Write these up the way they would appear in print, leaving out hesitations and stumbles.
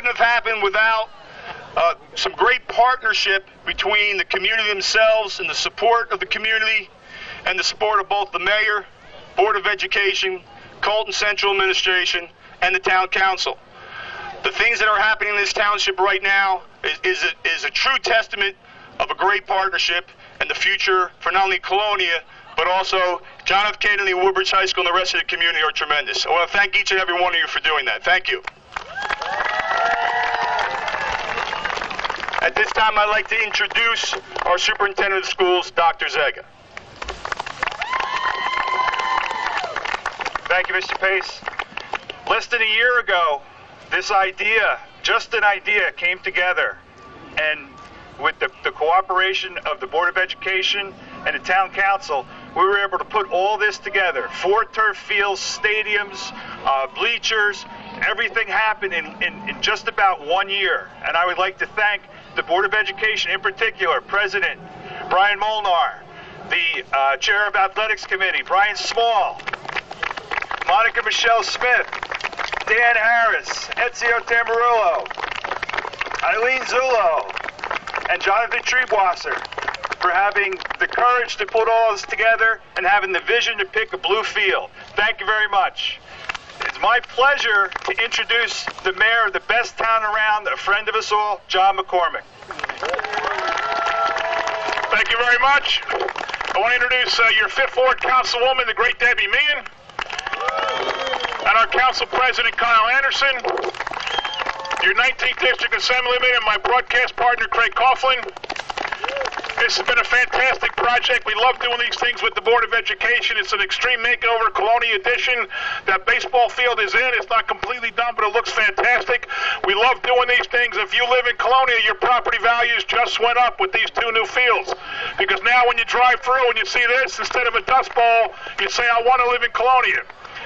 couldn't have happened without some great partnership between the community themselves and the support of the community and the support of both the mayor, Board of Education, Colton Central Administration, and the town council. The things that are happening in this township right now is a true testament of a great partnership, and the future for not only Colonia, but also John F. Kennedy, Woodbridge High School, and the rest of the community are tremendous. I want to thank each and every one of you for doing that. Thank you. At this time, I'd like to introduce our Superintendent of Schools, Dr. Zega. Thank you, Mr. Pace. Less than a year ago, this idea, just an idea, came together, and with the cooperation of the Board of Education and the Town Council, we were able to put all this together. 4 turf fields, stadiums, bleachers, everything happened in just about 1 year. And I would like to thank the Board of Education, in particular, President Brian Molnar, the Chair of Athletics Committee, Brian Small, Monica Michelle Smith, Dan Harris, Ezio Tamburillo, Eileen Zullo, and Jonathan Treebwasser for having the courage to put all this together and having the vision to pick a blue field. Thank you very much. It's my pleasure to introduce the mayor of the best town around, a friend of us all, John McCormick. Thank you very much. I want to introduce your 5th Ward Councilwoman, the great Debbie Meehan, and our Council President, Kyle Anderson, your 19th District Assemblyman, and my broadcast partner, Craig Coughlin. This has been a fantastic project. We love doing these things with the Board of Education. It's an extreme makeover, Colonia edition. That baseball field is in. It's not completely done, but it looks fantastic. We love doing these things. If you live in Colonia, your property values just went up with these 2 new fields. Because now when you drive through and you see this, instead of a dust bowl, you say, I want to live in Colonia.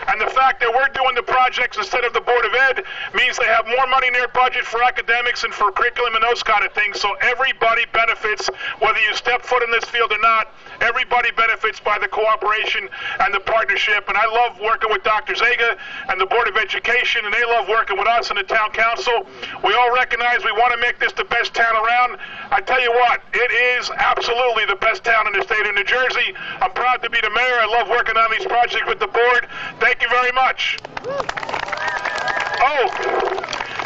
And the fact that we're doing the projects instead of the Board of Ed means they have more money in their budget for academics and for curriculum and those kind of things. So everybody benefits, whether you step foot in this field or not. Everybody benefits by the cooperation and the partnership. And I love working with Dr. Zega and the Board of Education, and they love working with us and the Town Council. We all recognize we want to make this the best town around. I tell you what, it is absolutely the best town in the state of New Jersey. I'm proud to be the mayor. I love working on these projects with the board. Thank you very much. Oh,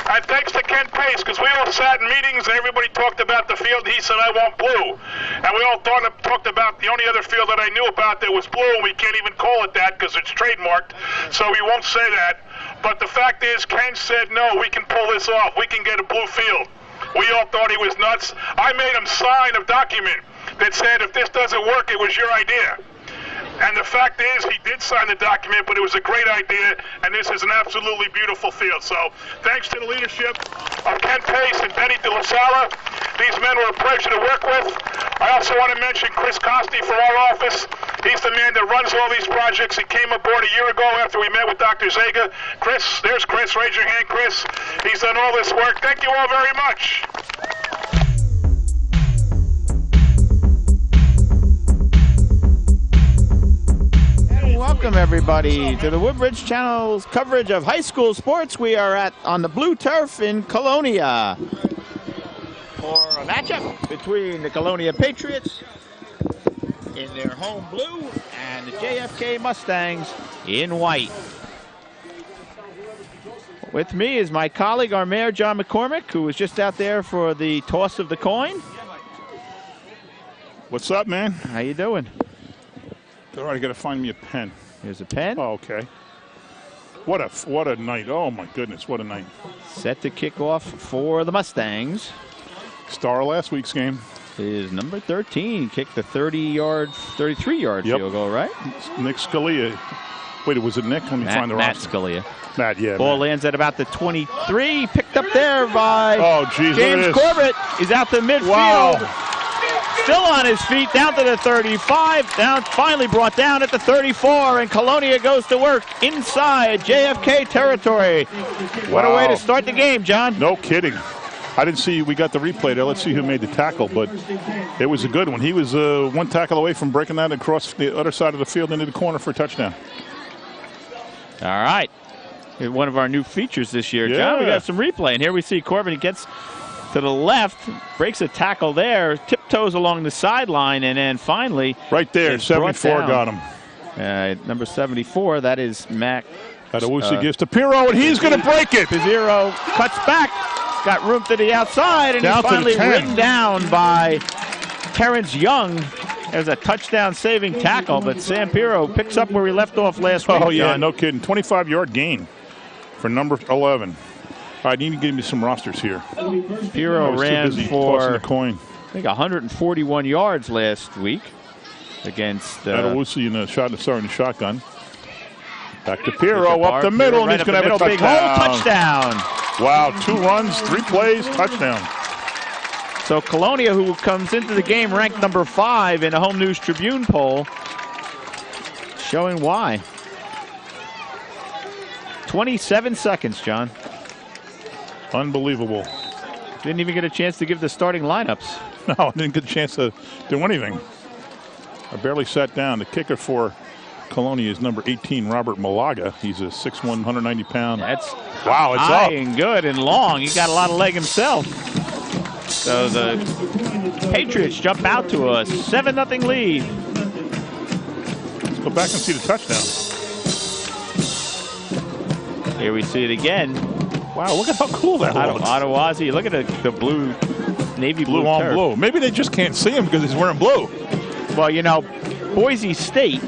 and thanks to Ken Pace, because we all sat in meetings and everybody talked about the field. He said, I want blue. And we all talked about the only other field that I knew about that was blue, and we can't even call it that because it's trademarked, so we won't say that. But the fact is, Ken said, no, we can pull this off. We can get a blue field. We all thought he was nuts. I made him sign a document that said, if this doesn't work, it was your idea. And the fact is, he did sign the document, but it was a great idea, and this is an absolutely beautiful field. So, thanks to the leadership of Ken Pace and Benny De La Sala, these men were a pleasure to work with. I also want to mention Chris Costi from our office. He's the man that runs all these projects. He came aboard a year ago after we met with Dr. Zega. Chris, there's Chris. Raise your hand, Chris. He's done all this work. Thank you all very much. Welcome everybody to the Woodbridge Channel's coverage of high school sports. We are on the blue turf in Colonia for a matchup between the Colonia Patriots in their home blue and the JFK Mustangs in white. With me is my colleague, our mayor, John McCormick, who was just out there for the toss of the coin. What's up, man? How you doing? All right, I got to find me a pen. Here's a pen. Oh, okay. What a night. Oh, my goodness, what a night. Set to kick off for the Mustangs. Star of last week's game is number 13. Kicked the 33-yard field goal, right? Nick Scalia. Wait, was it Nick? Let me find the roster. Scalia. Matt, yeah. Ball lands at about the 23. Picked up there by James Corbett. He's out to midfield. Wow. Still on his feet, down to the 35, down, finally brought down at the 34, and Colonia goes to work inside JFK territory. What a way to start the game, John. No kidding. I didn't see, we got the replay there. Let's see who made the tackle, but it was a good one. He was one tackle away from breaking that across the other side of the field into the corner for a touchdown. All right. One of our new features this year, Yeah. John. We got some replay, and here we see Corbin. He gets to the left, breaks a tackle there, tiptoes along the sideline, and then finally, right there, 74 got him. Number 74, that is Mac. Adewusi gives to Pirro, and he's going to break it. Pizzero cuts back. He's got room to the outside, and Down he's finally to the 10. ridden down by Terrence Young. There's a touchdown-saving tackle, but Sam Pirro picks up where he left off last week. Oh, yeah, John. no kidding. 25-yard gain for number 11. I need to give me some rosters here. Pirro ran for, tossing the coin. I think, 141 yards last week against Adewusi in the starting the shotgun. Back to Pirro up the middle, and he's going to have a big hole touchdown. Wow, 2 runs, 3 plays, touchdown. So Colonia, who comes into the game ranked number 5 in a Home News Tribune poll, showing why. 27 seconds, John. Unbelievable. Didn't even get a chance to give the starting lineups. No, I didn't get a chance to do anything. I barely sat down. The kicker for Colonia is number 18, Robert Malaga. He's a 6'1", 190-pound. That's wow, it's high up. and good and long. He got a lot of leg himself. So the Patriots jump out to a 7-0 lead. Let's go back and see the touchdown. Here we see it again. Wow, look at how cool that looks. Ottawazi, look at the blue, navy blue on turf. blue. Maybe they just can't see him because he's wearing blue. Well, you know, Boise State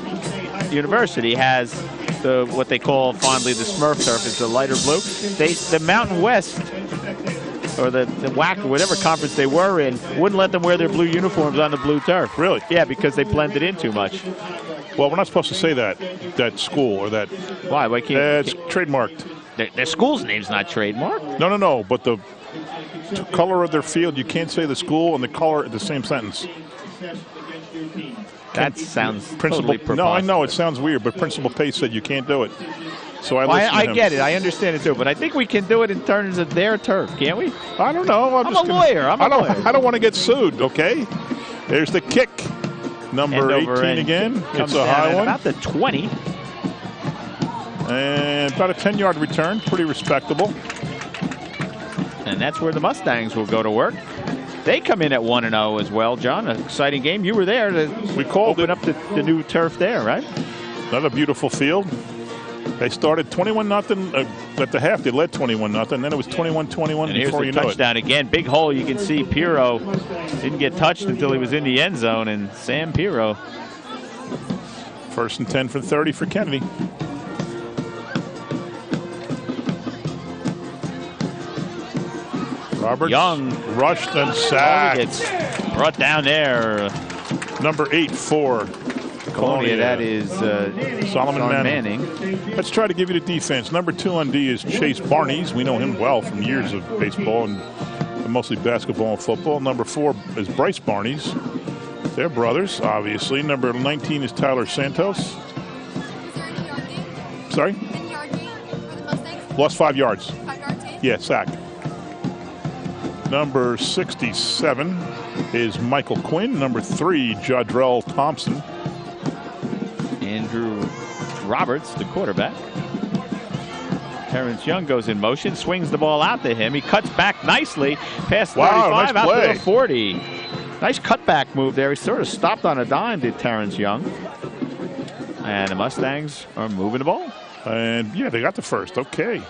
University has what they call fondly the Smurf turf. It's the lighter blue. The Mountain West, or the WAC, or whatever conference they were in, wouldn't let them wear their blue uniforms on the blue turf. Really? Yeah, because they blended in too much. Well, we're not supposed to say that school or that. Why? Why can't? It's trademarked. Their school's name's not trademarked. No. But the color of their field, you can't say the school and the color in the same sentence. That sounds Principal. totally No, I know it sounds weird, but Principal Pace said you can't do it. So I get it. I understand it too, but I think we can do it in terms of their turf, can't we? I don't know. I'm a lawyer. I don't want to get sued. Okay. There's the kick. Number 18 again. It's a high one. About the 20. And about a 10-yard return. Pretty respectable. And that's where the Mustangs will go to work. They come in at 1-0 as well, John. An exciting game. You were there to open up the new turf there, right? Another beautiful field. They started 21-0 at the half. They led 21-0. Then it was 21-21 before you know it. Touchdown again. Big hole. You can see Pirro didn't get touched until he was in the end zone. And Sam Pirro. 1st and 10 for 30 for Kennedy. Roberts Young rushed and sacked. Gets brought down there. Number 8 for Colonia. That is Solomon Manning. Let's try to give you the defense. Number 2 on D is Chase Barnes. We know him well from years of baseball and mostly basketball and football. Number 4 is Bryce Barnes. They're brothers, obviously. Number 19 is Tyler Santos. Sorry? Lost 5 yards. Yeah, sack. Number 67 is Michael Quinn. Number 3, Jadrell Thompson. Andrew Roberts, the quarterback. Terrence Young goes in motion, swings the ball out to him. He cuts back nicely past 35 nice out play. to the 40. Nice cutback move there. He sort of stopped on a dime, did Terrence Young. And the Mustangs are moving the ball. And yeah, they got the first. Okay.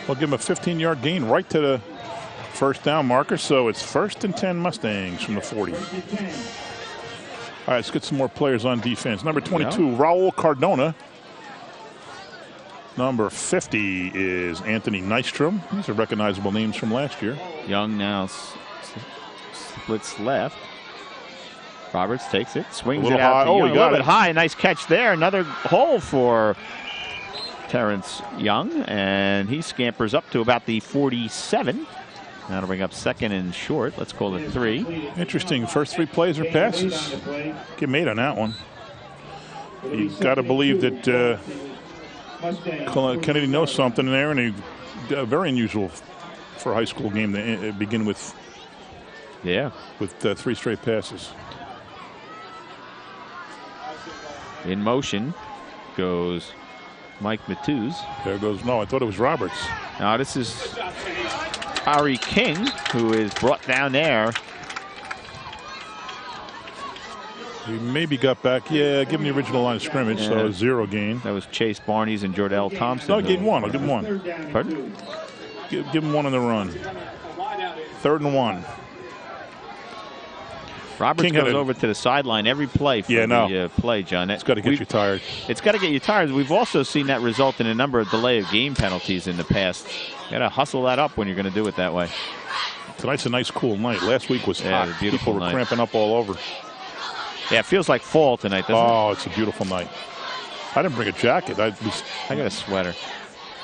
We'll give him a 15-yard gain right to the first down marker. So it's 1st and 10 Mustangs from the 40. All right, let's get some more players on defense. Number 22, Raul Cardona. Number 50 is Anthony Nystrom. These are recognizable names from last year. Young now splits left. Roberts takes it, swings it out to Young. A little bit high. Nice catch there. Another hole for Terrence Young, and he scampers up to about the 47. That'll bring up 2nd and short. Let's call it 3. Interesting. First 3 plays are passes. Get made on that one. You've got to believe that Kennedy knows something there, and very unusual for a high school game to begin with. Yeah. With 3 straight passes. In motion goes Mike Matthews. There goes, no, I thought it was Roberts. Now this is Harry King, who is brought down there. He maybe got back. Yeah, give him the original line of scrimmage, so 0 gain. That was Chase Barnes and Jordell Thompson. No, give him 1. I'll give him 1. Pardon? Give him 1 on the run. 3rd and 1. Roberts goes over to the sideline every play for the play, John. It's got to get you tired. It's got to get you tired. We've also seen that result in a number of delay of game penalties in the past. You got to hustle that up when you're going to do it that way. Tonight's a nice cool night. Last week was hot. Beautiful People were night. cramping up all over. Yeah, it feels like fall tonight, doesn't it? Oh, it's a beautiful night. I didn't bring a jacket. I got a sweater.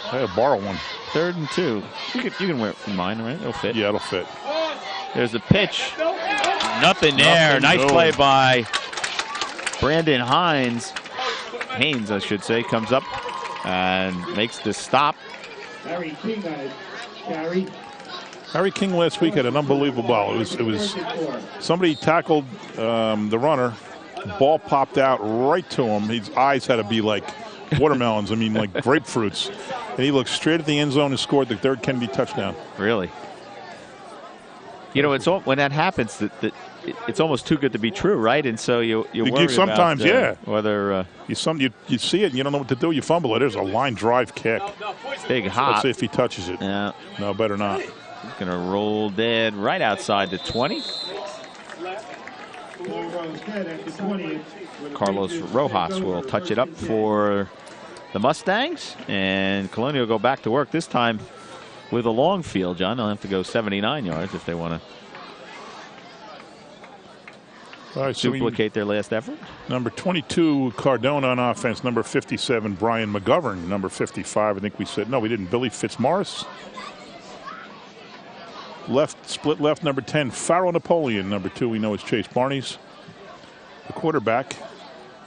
I had to borrow one. 3rd and 2. You can wear it from mine, right? It'll fit. Yeah, it'll fit. There's the pitch. Nothing there. Nice play by Brandon Haynes, I should say, comes up and makes the stop. Harry King last week had an unbelievable ball. It was somebody tackled the runner. Ball popped out right to him. His eyes had to be like watermelons. I mean, like grapefruits. And he looked straight at the end zone and scored the 3rd Kennedy touchdown. Really? You know, when that happens, it's almost too good to be true, right? And so you worry sometimes, about whether you see it and you don't know what to do. You fumble it. There's a line drive kick. Big hop. Let's see if he touches it. Yeah. No, better not. He's going to roll dead right outside the 20. Carlos Rojas will touch it up for the Mustangs, and Colonia will go back to work this time with a long field, John. They'll have to go 79 yards if they want to duplicate their last effort. Number 22, Cardona on offense. Number 57, Brian McGovern. Number 55, I think we said, no, we didn't, Billy Fitzmaurice. Split left, number 10, Pharaoh Napoleon. Number 2, we know is Chase Barnes. The quarterback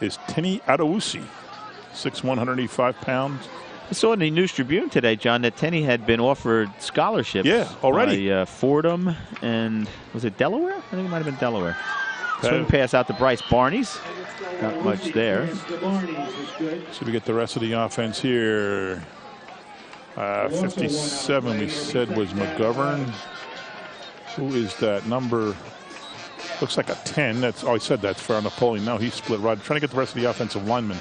is Tini Adewusi, 6'1", 185 pounds. I saw in the News Tribune today, John, that Tenney had been offered scholarships. Yeah, already. By Fordham and, was it Delaware? I think it might have been Delaware. Swing pass out to Bryce Barnes. Not much there. So we get the rest of the offense here. 57 we said was McGovern. Who is that number? Looks like a 10. That's I said that's for Napoleon. Now he's split right. Trying to get the rest of the offensive linemen.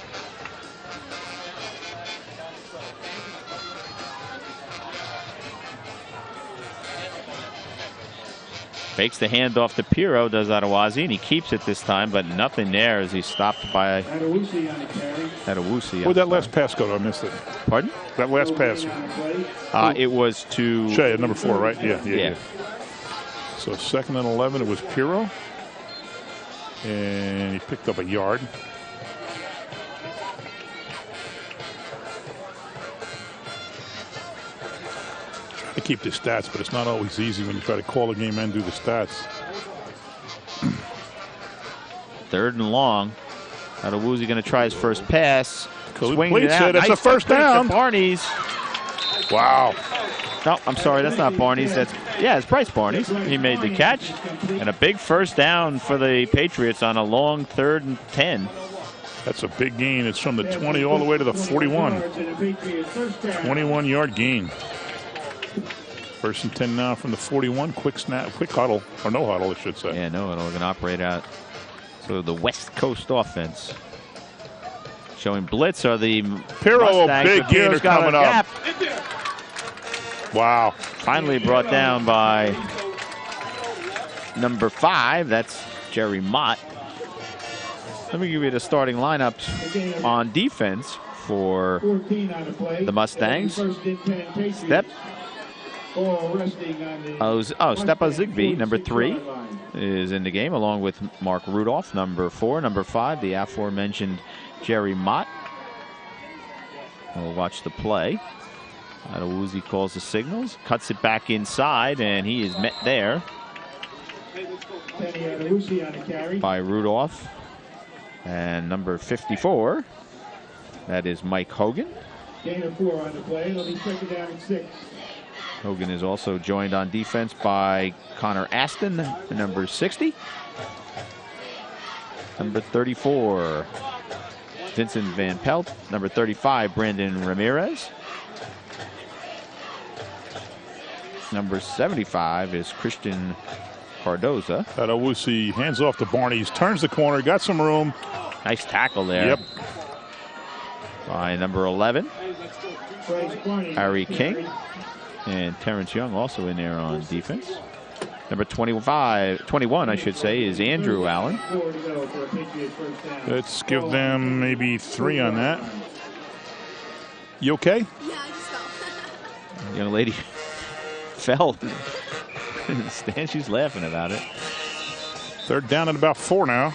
Fakes the handoff to Pirro, does Adewusi, and he keeps it this time, but nothing there as he's stopped by Adewusi. Where'd that last pass go to? I missed it. Pardon? That last pass. It was to Shea at number 4, right? Yeah. So 2nd and 11, it was Pirro. And he picked up a yard. I keep the stats, but it's not always easy when you try to call a game and do the stats. 3rd and long. Adewusi going to try his first pass. Swing it out. That's a first down. Barnes. Wow. No, I'm sorry, that's not Barnes. It's Bryce Barnes. He made the catch. And a big first down for the Patriots on a long 3rd and 10. That's a big gain. It's from the 20 all the way to the 41. 21-yard gain. 1st and 10 now from the 41. Quick snap, quick huddle, or no huddle, I should say. Yeah, no huddle. We're going to operate out. So the West Coast offense. Showing blitz are the Pirro, Mustangs. big gainer coming up. Wow. Finally brought down by number 5. That's Jerry Mott. Let me give you the starting lineups on defense for the Mustangs. Stepa Zigby, number 3, is in the game, along with Mark Rudolph, number 4. Number 5, the aforementioned Jerry Mott. We'll watch the play. Adewusi calls the signals, cuts it back inside, and he is met there by Rudolph. And number 54, that is Mike Hogan. Gain of 4 on the play. It'll be 2nd down and 6. Hogan is also joined on defense by Connor Aston, number 60. Number 34, Vincent Van Pelt. Number 35, Brandon Ramirez. Number 75 is Christian Cardoza. Adewusi hands off to Barnes, turns the corner, got some room. Nice tackle there. Yep. By number 11, Harry King. And Terrence Young also in there on defense. Number 21, I should say, is Andrew Allen. Let's give them maybe 3 on that. You okay? Yeah, I just fell. Young lady fell in the stand. She's laughing about it. They're down at about 4 now.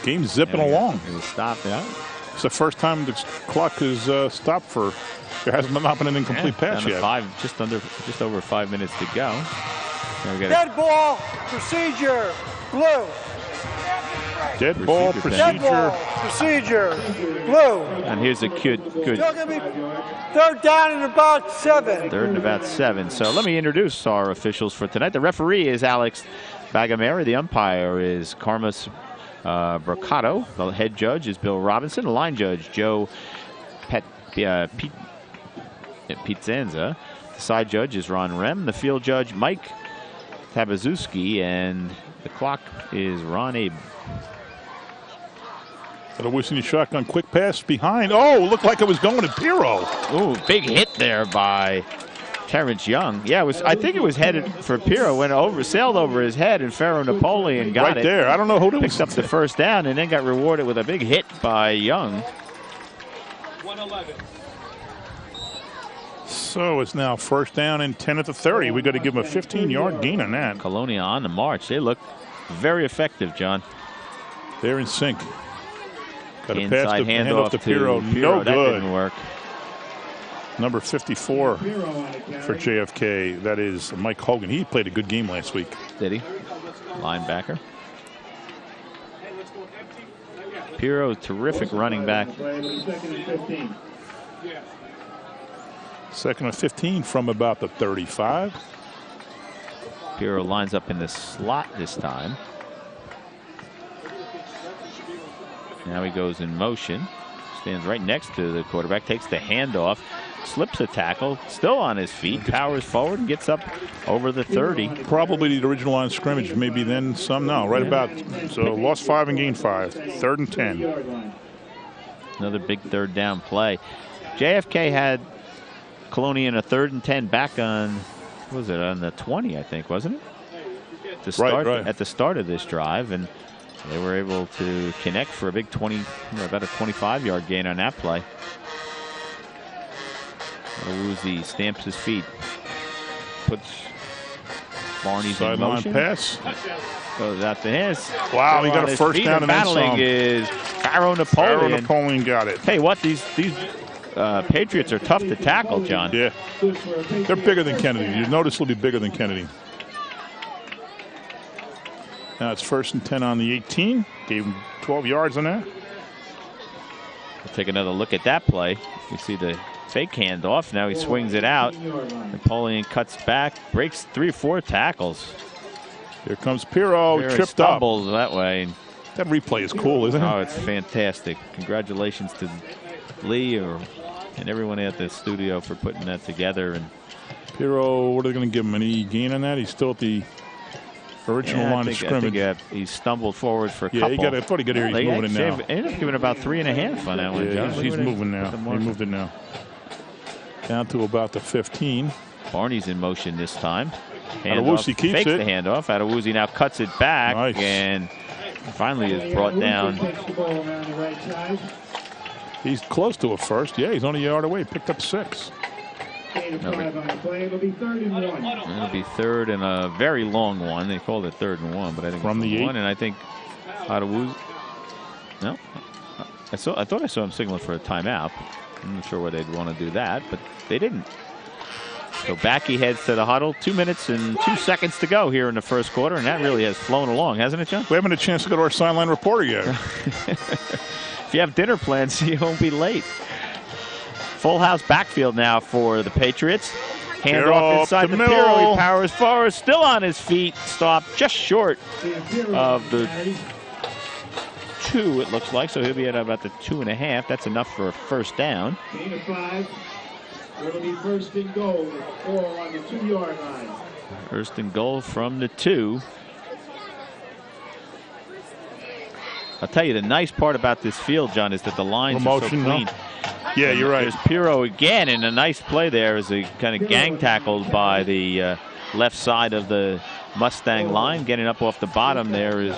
Game zipping along. It was stopped out. It's the first time the clock is stopped for. There hasn't been an incomplete pass yet. Just over 5 minutes to go. Dead ball procedure, blue. Dead ball procedure, blue. And here's a good. Still gonna be third down and about 7. Third and about 7. So let me introduce our officials for tonight. The referee is Alex Bagamera. The umpire is Carlos Brocado. The head judge is Bill Robinson. The line judge, Joe Pizzanza. The side judge is Ron Rem. The field judge, Mike Tabazuski. And the clock is Ron Abe. Adewusi shotgun, quick pass behind. Oh, looked like it was going to Pirro. Ooh, big hit there by Terrence Young. Yeah, I think it was headed for Pirro, sailed over his head, and Pharaoh Napoleon got it. Right there. I don't know who picked up the first down and then got rewarded with a big hit by Young. 111. So it's now first down and 10 at the 30. We got to give him a 15-yard gain on that. Colonia on the march. They look very effective, John. They're in sync. Got a Inside pass handoff to Pirro. No that good. Didn't work. Number 54 for JFK. That is Mike Hogan. He played a good game last week. Did he? Linebacker. Pirro, terrific running back. Second and 15 from about the 35. Pirro lines up in the slot this time. Now he goes in motion. Stands right next to the quarterback. Takes the handoff. Slips a tackle. Still on his feet. Powers forward and gets up over the 30. Probably the original line of scrimmage. Maybe then some. No, right about. So lost 5 and gained 5. Third and 10. Another big third down play. JFK had Colonia in a 3rd and 10 back on, what was it, on the 20, I think, wasn't it? Right. At the start of this drive, and they were able to connect for a big about a 25-yard gain on that play. Adewusi stamps his feet, puts Barney's in motion. Sideline pass. Goes out to his. Wow, he got a first down and then some. Battling is Pharaoh Napoleon. Pharaoh Napoleon got it. Hey, what these Patriots are tough to tackle, John. Yeah, they're bigger than Kennedy. You notice they'll be bigger than Kennedy. Now it's 1st and 10 on the 18. Gave him 12 yards on that. We'll take another look at that play. You see the fake handoff. Now he swings it out. Napoleon cuts back, breaks 3 or 4 tackles. Here comes Pirro, tripped stumbles that way. That replay is cool, isn't it? Oh, it's fantastic. Congratulations to Lee and everyone at the studio for putting that together. And Pirro, what are they going to give him? Any gain on that? He's still at the original line of scrimmage. I think, he stumbled forward for a couple. I thought he got here. He's moving it now. Ended up giving about 3.5 on that one, John. He's moving now. He moved it now. Down to about the 15. Barney's in motion this time. Adewusi keeps fakes it. the handoff. Adewusi now cuts it back. Nice. And finally is brought down. He's close to a first. Yeah, he's only a yard away. Picked up 6. It'll be 3rd and 1. It'll be 3rd and a very long one. They called it 3rd and 1, but I think from the 8. And I think Adewusi. No, I thought I saw him signaling for a timeout. I'm not sure why they'd want to do that, but they didn't. So back he heads to the huddle. 2 minutes and 2 seconds to go here in the first quarter, and that really has flown along, hasn't it, John? We haven't had a chance to go to our sideline reporter yet. If you have dinner plans, you won't be late. Full house backfield now for the Patriots. Handoff inside the Pirro. He powers forward, still on his feet. Stopped just short of the 2, it looks like. So he'll be at about the 2.5. That's enough for a first down. Gain of 5. It'll be first and goal. 4 on the 2-yard line. First and goal from the 2. I'll tell you, the nice part about this field, John, is that the lines are so clean. Yeah, you're right. There's Pirro again, and a nice play there as he kind of gang tackled by the left side of the Mustang line. Getting up off the bottom there is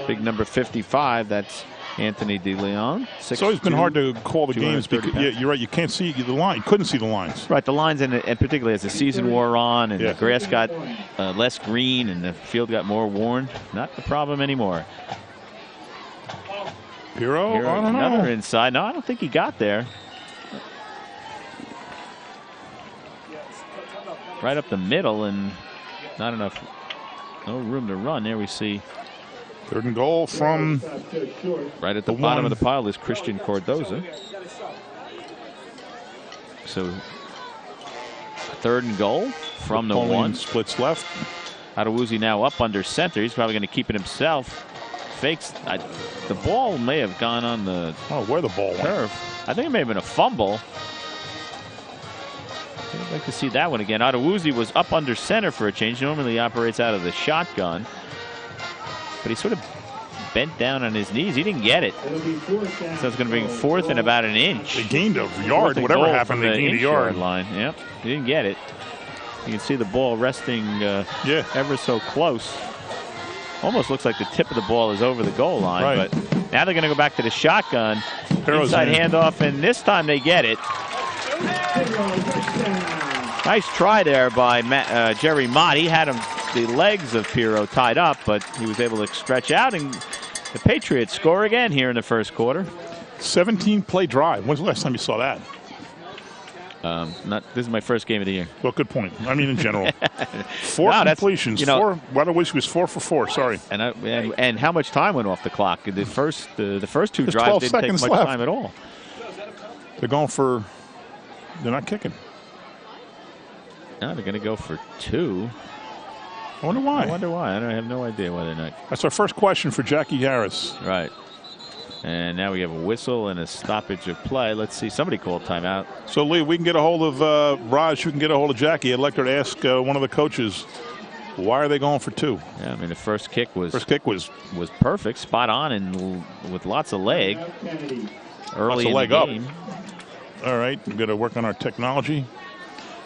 big number 55. That's Anthony DeLeon. It's always been hard to call the games because you're right. You can't see the line. You couldn't see the lines. Right, the lines, and particularly as the season wore on and the grass got less green and the field got more worn. Not the problem anymore. Pirro, I don't know. Another inside. No, I don't think he got there. Right up the middle and not enough. No room to run. There we see. 3rd and goal from right at the bottom of the pile is Christian Cordoza. So 3rd and goal from the 1. Splits left. Adewuzi now up under center. He's probably going to keep it himself. Fakes. The ball may have gone on the where the ball curve. I think it may have been a fumble. I'd like to see that one again. Adewuzi was up under center for a change. Normally he operates out of the shotgun. But he sort of bent down on his knees. He didn't get it. So it's going to bring 4th and about an inch. They gained a yard. Whatever happened, they gained a yard. Line. Yep. He didn't get it. You can see the ball resting ever so close. Almost looks like the tip of the ball is over the goal line. Right. But now they're going to go back to the shotgun. Pirro's inside handoff, and this time they get it. Nice try there by Jerry Mott. He had the legs of Pirro tied up, but he was able to stretch out, and the Patriots score again here in the first quarter. 17-play drive. When's the last time you saw that? This is my first game of the year. Well, good point. I mean, in general. 4 completions. Waterwich was 4 for 4. Sorry. And how much time went off the clock? The first 2 drives didn't take much time at all. They're going for. They're not kicking. No, they're going to go for 2. I wonder why. I have no idea why they're not. That's our first question for Jackie Harris. Right. And now we have a whistle and a stoppage of play. Let's see. Somebody called timeout. So, Lee, we can get a hold of Raj. You can get a hold of Jackie. I'd like her to ask one of the coaches, why are they going for 2? Yeah, I mean, the first kick was perfect, spot on, and with lots of leg early in the game. All right, we've got to work on our technology.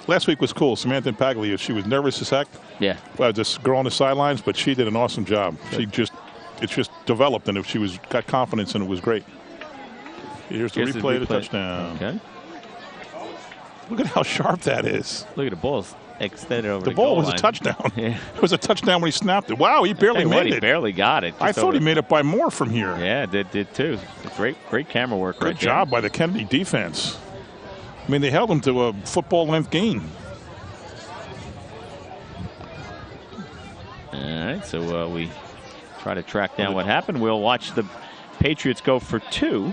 Last week was cool. Samantha Paglia, she was nervous as heck. Yeah. This girl on the sidelines, but she did an awesome job. It's just developed, and she got confidence, and it was great. Here's the replay of the touchdown. Okay. Look at how sharp that is. Look at the ball extended over the ball was line. A touchdown. Yeah. It was a touchdown when he snapped it. Wow, he barely made it. He barely got it. I thought he made it by more from here. Yeah, did too. Great camera work. Good job by the Kennedy defense. I mean, they held him to a football-length gain. All right, so we try to track down what happened. We'll watch the Patriots go for 2.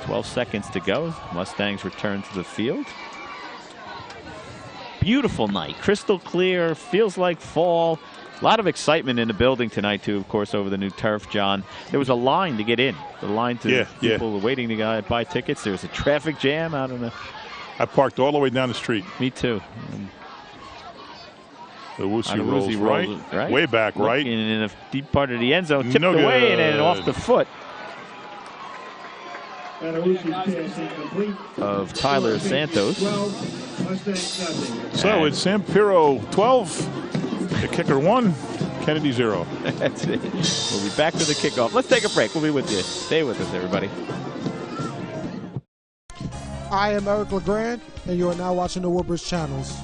12 seconds to go. Mustangs return to the field. Beautiful night. Crystal clear. Feels like fall. A lot of excitement in the building tonight, too, of course, over the new turf, John. There was a line to get in. The line to people waiting to buy tickets. There was a traffic jam. I don't know. I parked all the way down the street. Me, too. The Woosie rolls right. Way back, right. In a deep part of the end zone. Tipped away and then off the foot of Tyler Santos. So it's Sam Pirro 12, the kicker 1, Kennedy 0. That's it. We'll be back to the kickoff. Let's take a break. We'll be with you. Stay with us, everybody. I am Eric LeGrand, and you are now watching the Woodbridge Channels.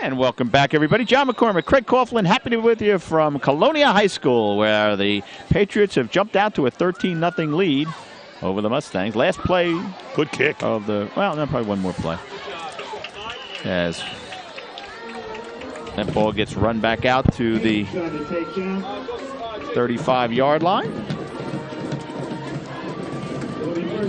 And welcome back, everybody. John McCormick, Craig Coughlin, happy to be with you from Colonia High School, where the Patriots have jumped out to a 13-0 lead over the Mustangs. Last play. Good kick. Probably one more play. As that ball gets run back out to the 35-yard line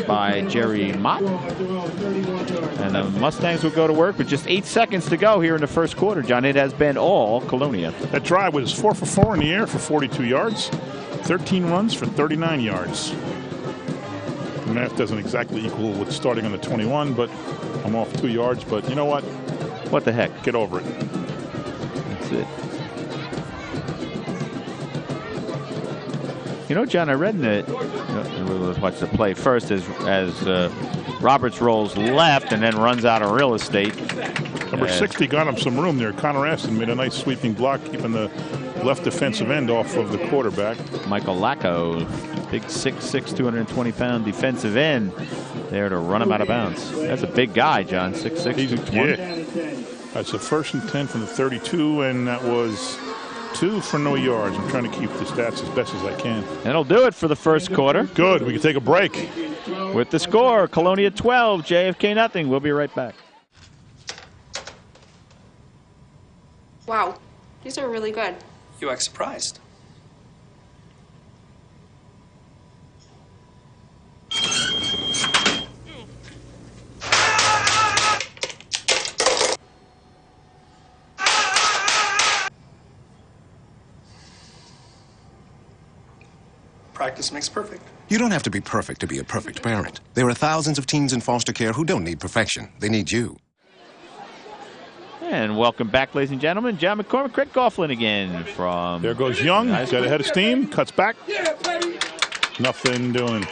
by Jerry Mott. And the Mustangs will go to work with just 8 seconds to go here in the first quarter, John. It has been all Colonia. That drive was 4 for 4 in the air for 42 yards, 13 runs for 39 yards. The math doesn't exactly equal what's starting on the 21, but I'm off 2 yards. But you know what? What the heck? Get over it. That's it. You know, John, I read in the, watch the play first as Roberts rolls left and then runs out of real estate. Number 60 got him some room there. Connor Aston made a nice sweeping block, keeping the left defensive end off of the quarterback. Michael Lacko, big 6'6", 220-pound defensive end there to run him out of bounds. That's a big guy, John, 6'6", 220. Yeah. That's a 1st and 10 from the 32, and that was 2 for no yards. I'm trying to keep the stats as best as I can. That'll do it for the first quarter. Good. We can take a break. With the score, Colonia 12, JFK nothing. We'll be right back. Wow, these are really good. You act surprised. Practice makes perfect. You don't have to be perfect to be a perfect parent. There are thousands of teens in foster care who don't need perfection. They need you. And welcome back, ladies and gentlemen. John McCormick, Craig Goughlin again from... There goes Young. Got a head of steam. Cuts back. Nothing doing.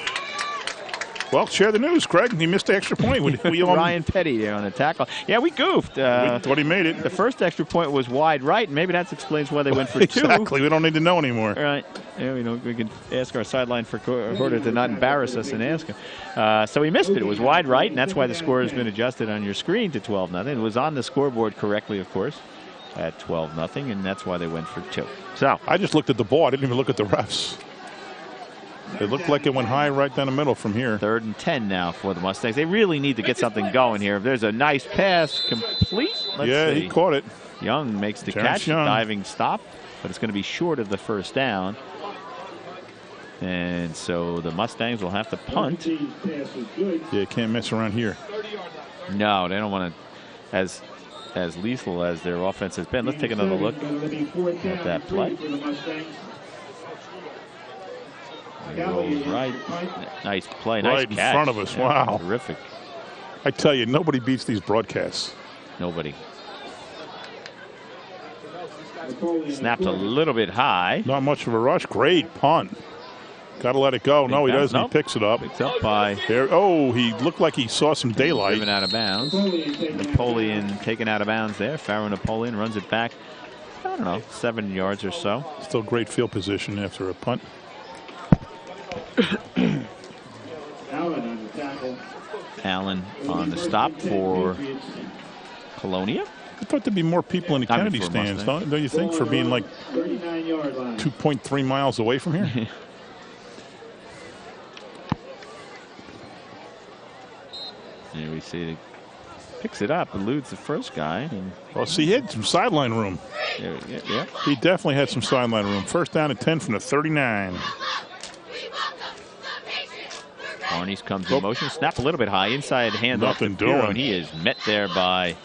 Well, share the news, Craig. He missed the extra point. Ryan Petty there on the tackle. Yeah, we goofed. We thought he made it. The first extra point was wide right, and maybe that explains why they went for 2. Exactly. We don't need to know anymore. Right. Yeah, we can ask our sideline for recorder to not embarrass us and ask him. So he missed it. It was wide right, and that's why the score has been adjusted on your screen to 12-0. It was on the scoreboard correctly, of course, at 12-0, and that's why they went for 2. So I just looked at the ball. I didn't even look at the refs. It looked like it went high right down the middle from here. 3rd and 10 now for the Mustangs. They really need to get something going here. If there's a nice pass complete, let's see. He caught it. Young makes the catch, diving stop, but it's going to be short of the first down. And so the Mustangs will have to punt. Yeah, can't mess around here. No, they don't want to, as lethal as their offense has been. Let's take another look at that play. Rolls right. Nice play. Nice right in catch. front of us. Yeah, wow. Terrific. I tell you, nobody beats these broadcasts. Nobody. Snapped a little bit high. Not much of a rush. Great punt. Got to let it go. No, he doesn't. Nope. He picks it up. Picked up by... There. Oh, he looked like he saw some daylight. Driven out of bounds. Napoleon taken out of bounds there. Pharaoh Napoleon runs it back, I don't know, 7 yards or so. Still great field position after a punt. Allen on the stop for Colonia. I thought there'd be more people in the Kennedy stands, don't you think, for being like 2.3 miles away from here? Here we see it picks it up, eludes the first guy. And well, see, he had some sideline room. Yeah. He definitely had some sideline room. 1st down and 10 from the 39. Barnes comes in motion, snap a little bit high, inside hand off to Piro, and he is met there by...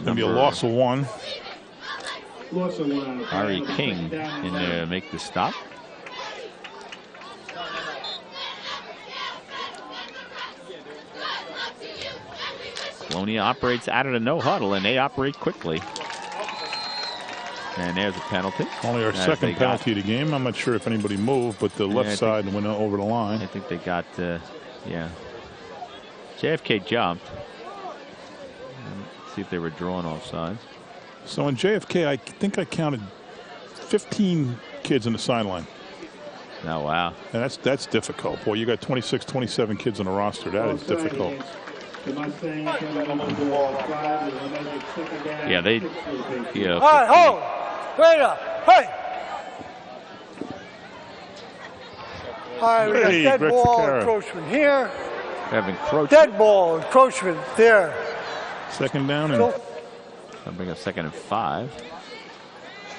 Maybe a loss of 1. Ari King in there to make the stop. Colonia operates out of the no huddle, and they operate quickly. And there's a penalty. Only our second penalty of the game. I'm not sure if anybody moved, but the left side went over the line. I think they got, yeah. JFK jumped. Let's see if they were drawn offsides. So in JFK, I think I counted 15 kids on the sideline. Oh, wow. And that's difficult. Boy, you got 26, 27 kids on the roster. That is difficult. Yeah, they... Yeah. All right, hold. Wait up. Hey. All right, we got dead ball encroachment here. We have encroachment. Dead ball encroachment there. 2nd down and... I'll bring up 2nd and 5.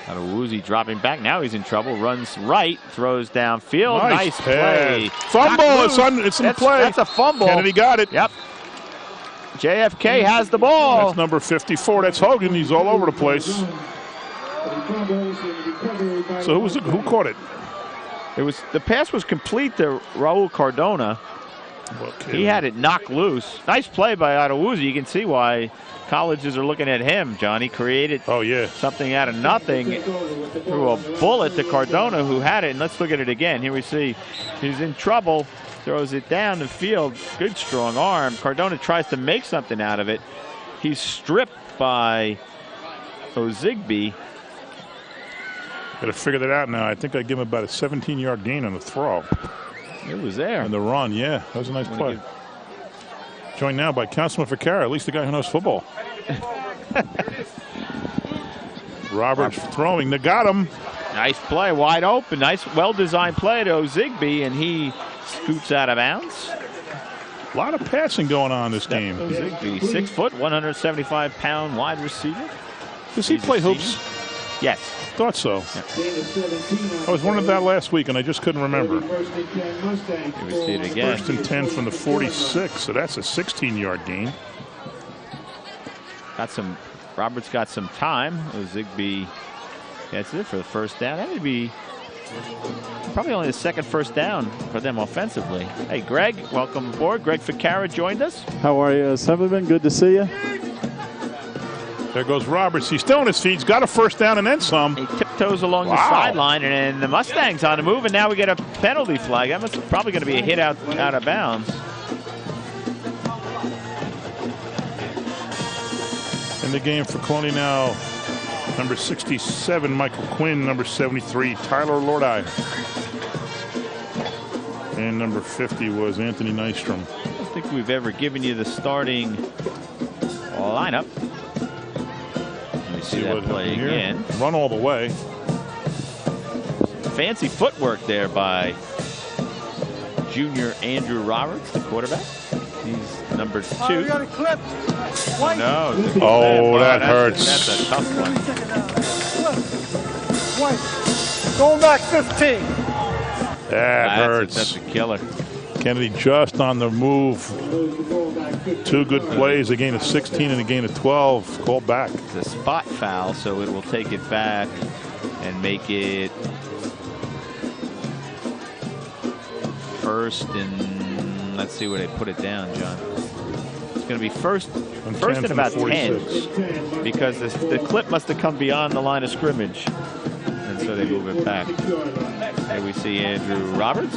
Adewuzi dropping back. Now he's in trouble. Runs right. Throws downfield. Nice play. Fumble. It's in play. That's a fumble. Kennedy got it. Yep. JFK has the ball. That's number 54. That's Hogan. He's all over the place. So who caught it? The pass was complete to Raul Cardona. Okay. He had it knocked loose. Nice play by Adewuzi. You can see why colleges are looking at him, John. He created something out of nothing through a bullet to Cardona, who had it. And let's look at it again. Here we see he's in trouble. Throws it down the field. Good strong arm. Cardona tries to make something out of it. He's stripped by Ozigby. Got to figure that out now. I think I give him about a 17-yard gain on the throw. It was there. And the run, yeah. That was a nice play. Joined now by Councilman Ficarra, at least the guy who knows football. Roberts throwing. They got him. Nice play, wide open. Nice, well-designed play to Ozigby, and he scoots out of bounds. A lot of passing going on this game. Ozigby, 6 foot, 175-pound wide receiver. Does he play hoops? Yes. Thought so. I was wondering that last week, and I just couldn't remember. Here we see it again. 1st and 10 from the 46, so that's a 16-yard gain. Roberts got some time. Ozigby gets it for the first down. That would be probably only the second first down for them offensively. Hey, Greg, welcome aboard. Greg Ficarra joined us. How are you, Assemblyman? Good to see you. There goes Roberts. He's still on his feet. He's got a first down and then some. He tiptoes along the sideline, and the Mustangs on the move, and now we get a penalty flag. That must probably going to be a hit out of bounds. In the game for Colonia now, number 67, Michael Quinn. Number 73, Tyler Lordi. And number 50 was Anthony Nystrom. I don't think we've ever given you the starting lineup. See that play again. Run all the way. Fancy footwork there by junior Andrew Roberts, the quarterback. He's number 2. Oh, we got a clip. No. Oh, that hurts. That's a tough one. White. Going back 15. That hurts. That's a killer. Kennedy just on the move. 2 good plays, a gain of 16 and a gain of 12. Called back. It's a spot foul, so it will take it back and make it first and let's see where they put it down, John. It's going to be first and about 10 because the clip must have come beyond the line of scrimmage, and so they move it back. Here we see Andrew Roberts.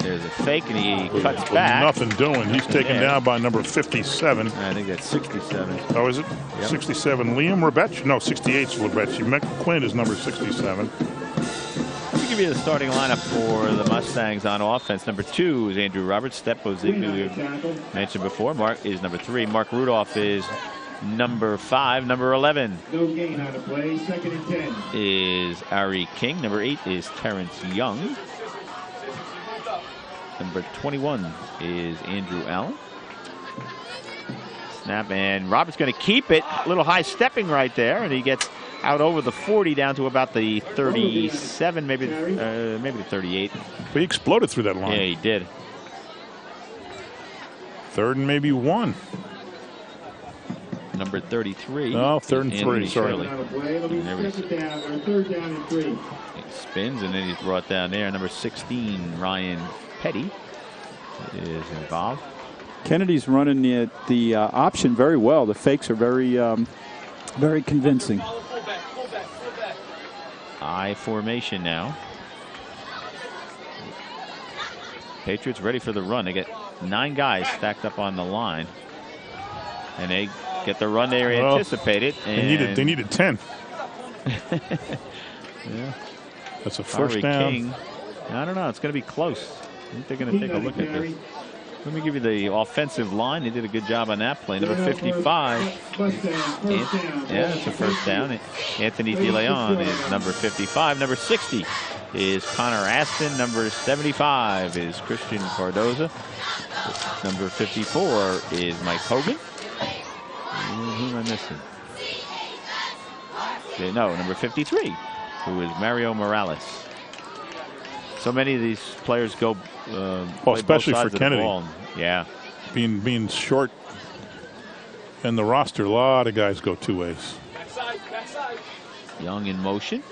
There's a fake, and he cuts back. Nothing doing. He's taken down by number 57. I think that's 67. Oh, is it? Yep. 67. Liam Rebetch? No, 68 is Rebetch. McQuinn is number 67. Let me give you the starting lineup for the Mustangs on offense. Number 2 is Andrew Roberts. Step Ozigby, we mentioned before. Mark is number 3. Mark Rudolph is number 5. Number 11 is Ari King. Number 8 is Terrence Young. Number 21 is Andrew Allen. Snap, and Roberts going to keep it. A little high stepping right there, and he gets out over the 40 down to about the 37, maybe the 38. But he exploded through that line. Yeah, he did. 3rd and maybe 1. Number 33. Oh, 3rd and 3. Sorry. He spins, and then he's brought down there. Number 16, Ryan Petty is involved. Kennedy's running the option very well. The fakes are very convincing. I formation now. Patriots ready for the run. They get 9 guys stacked up on the line, and they get the run they anticipated. And they needed 10. Yeah, that's a first down. King. I don't know. It's going to be close. I think they're going to take a look at this. Let me give you the offensive line. They did a good job on that play. Number 55. Yeah, it's a first down. Anthony DeLeon is number 55. Number 60 is Connor Aston. Number 75 is Christian Cardoza. Number 54 is Mike Hogan. who am I missing? No, number 53, who is Mario Morales. So many of these players go especially for Kennedy. Yeah. Being short and the roster, a lot of guys go two ways. Young in motion.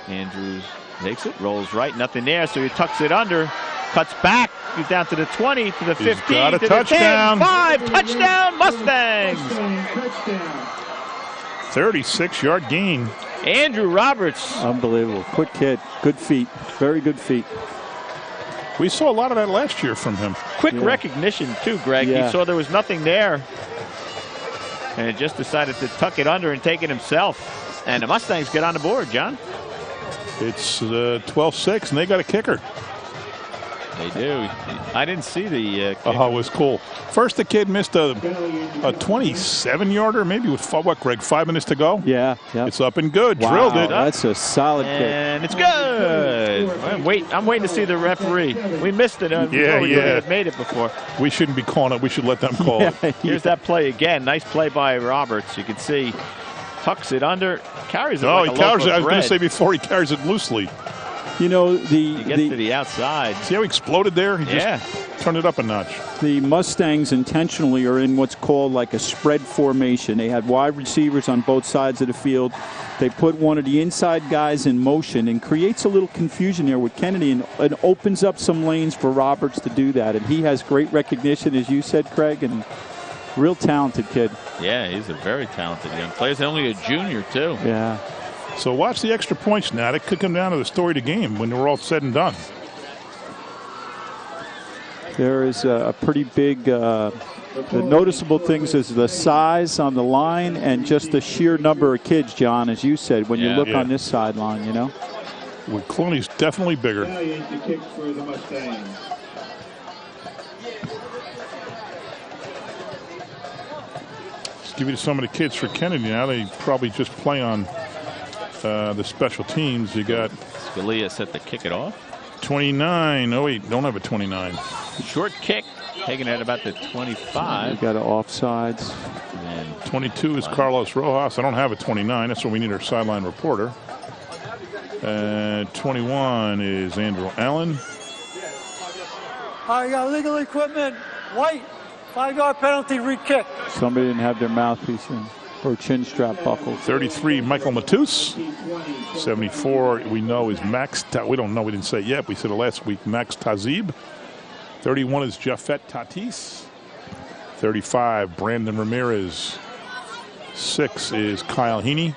Andrews takes it, rolls right, nothing there, so he tucks it under, cuts back, he's down to the 20, to the 15, he's got a to touchdown. the 10, 5, touchdown, Mustangs! 36-yard gain. Andrew Roberts. Unbelievable. Quick kid. Good feet. Very good feet. We saw a lot of that last year from him. Quick recognition, too, Greg. Yeah. He saw there was nothing there. And just decided to tuck it under and take it himself. And the Mustangs get on the board, John. It's 12-6, and they got a kicker. They do. I didn't see the kicker. Oh, it was cool. First, the kid missed a 27-yarder, maybe with, what, Greg, 5 minutes to go? Yeah. It's up and good. Wow, Drilled it. That's a solid kick. And it's good. I'm waiting to see the referee. We missed it. We had made it before. We shouldn't be calling it. We should let them call it. Here's that play again. Nice play by Roberts. You can see, tucks it under, carries it like a loaf of I was going bread. to say before, he carries it loosely. You know, he gets to the outside. See how he exploded there? He just turned it up a notch. The Mustangs intentionally are in what's called like a spread formation. They had wide receivers on both sides of the field. They put one of the inside guys in motion and creates a little confusion there with Kennedy and opens up some lanes for Roberts to do that. And he has great recognition, as you said, Craig, and real talented kid. Yeah, he's a very talented young player. He's only a junior, too. Yeah. So watch the extra points now. It could come down to the story of the game when we're all said and done. There is a pretty big, the noticeable things is the size on the line and just the sheer number of kids, John, as you said, when you look on this sideline, you know. Well, Clooney's definitely bigger. Let's give you some of the kids for Kennedy now. They probably just play on the special teams. You got Scalia set to kick it off. 29. Oh, wait, don't have a 29. Short kick, taking it about the 25. You got an offsides. And 22 is Carlos Rojas. I don't have a 29. That's what we need our sideline reporter. 21 is Andrew Allen. I got legal equipment. White. 5-yard penalty, re-kick. Somebody didn't have their mouthpiece in. Or chin strap buckled. 33, Michael Matus. 74, we know, is Max. We don't know. We didn't say it yet. We said it last week. Max Tazib. 31 is Jafet Tatis. 35, Brandon Ramirez. 6 is Kyle Heaney.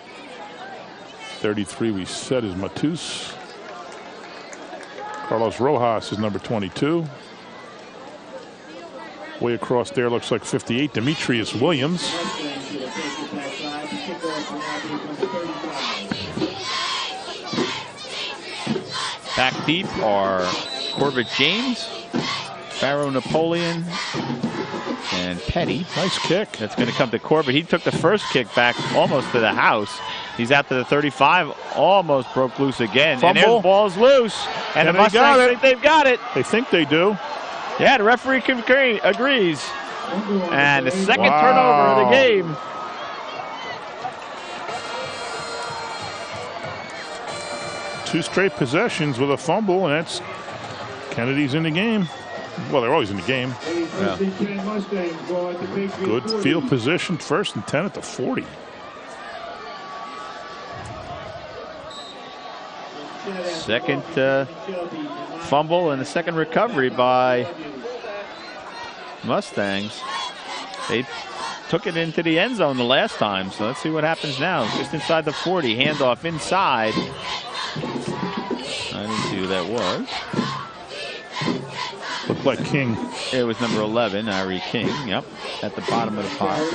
33, we said, is Matus. Carlos Rojas is number 22. Way across there looks like 58, Demetrius Williams. Back deep are Corbett James, Barrow Napoleon, and Petty. Nice kick. That's going to come to Corbett. He took the first kick back almost to the house. He's out to the 35, almost broke loose again. Fumble. And there's ball's loose. And the Mustangs think they've got it. They think they do. Yeah, the referee agrees. And the second turnover of the game. Two straight possessions with a fumble, and that's Kennedy's in the game. Well, they're always in the game. Yeah. Good field position, 1st and 10 at the 40. Second fumble and the second recovery by Mustangs. They took it into the end zone the last time, so let's see what happens now. Just inside the 40, handoff inside. I didn't see who that was. Looked like King. It was number 11, Ari King. Yep, at the bottom of the pile.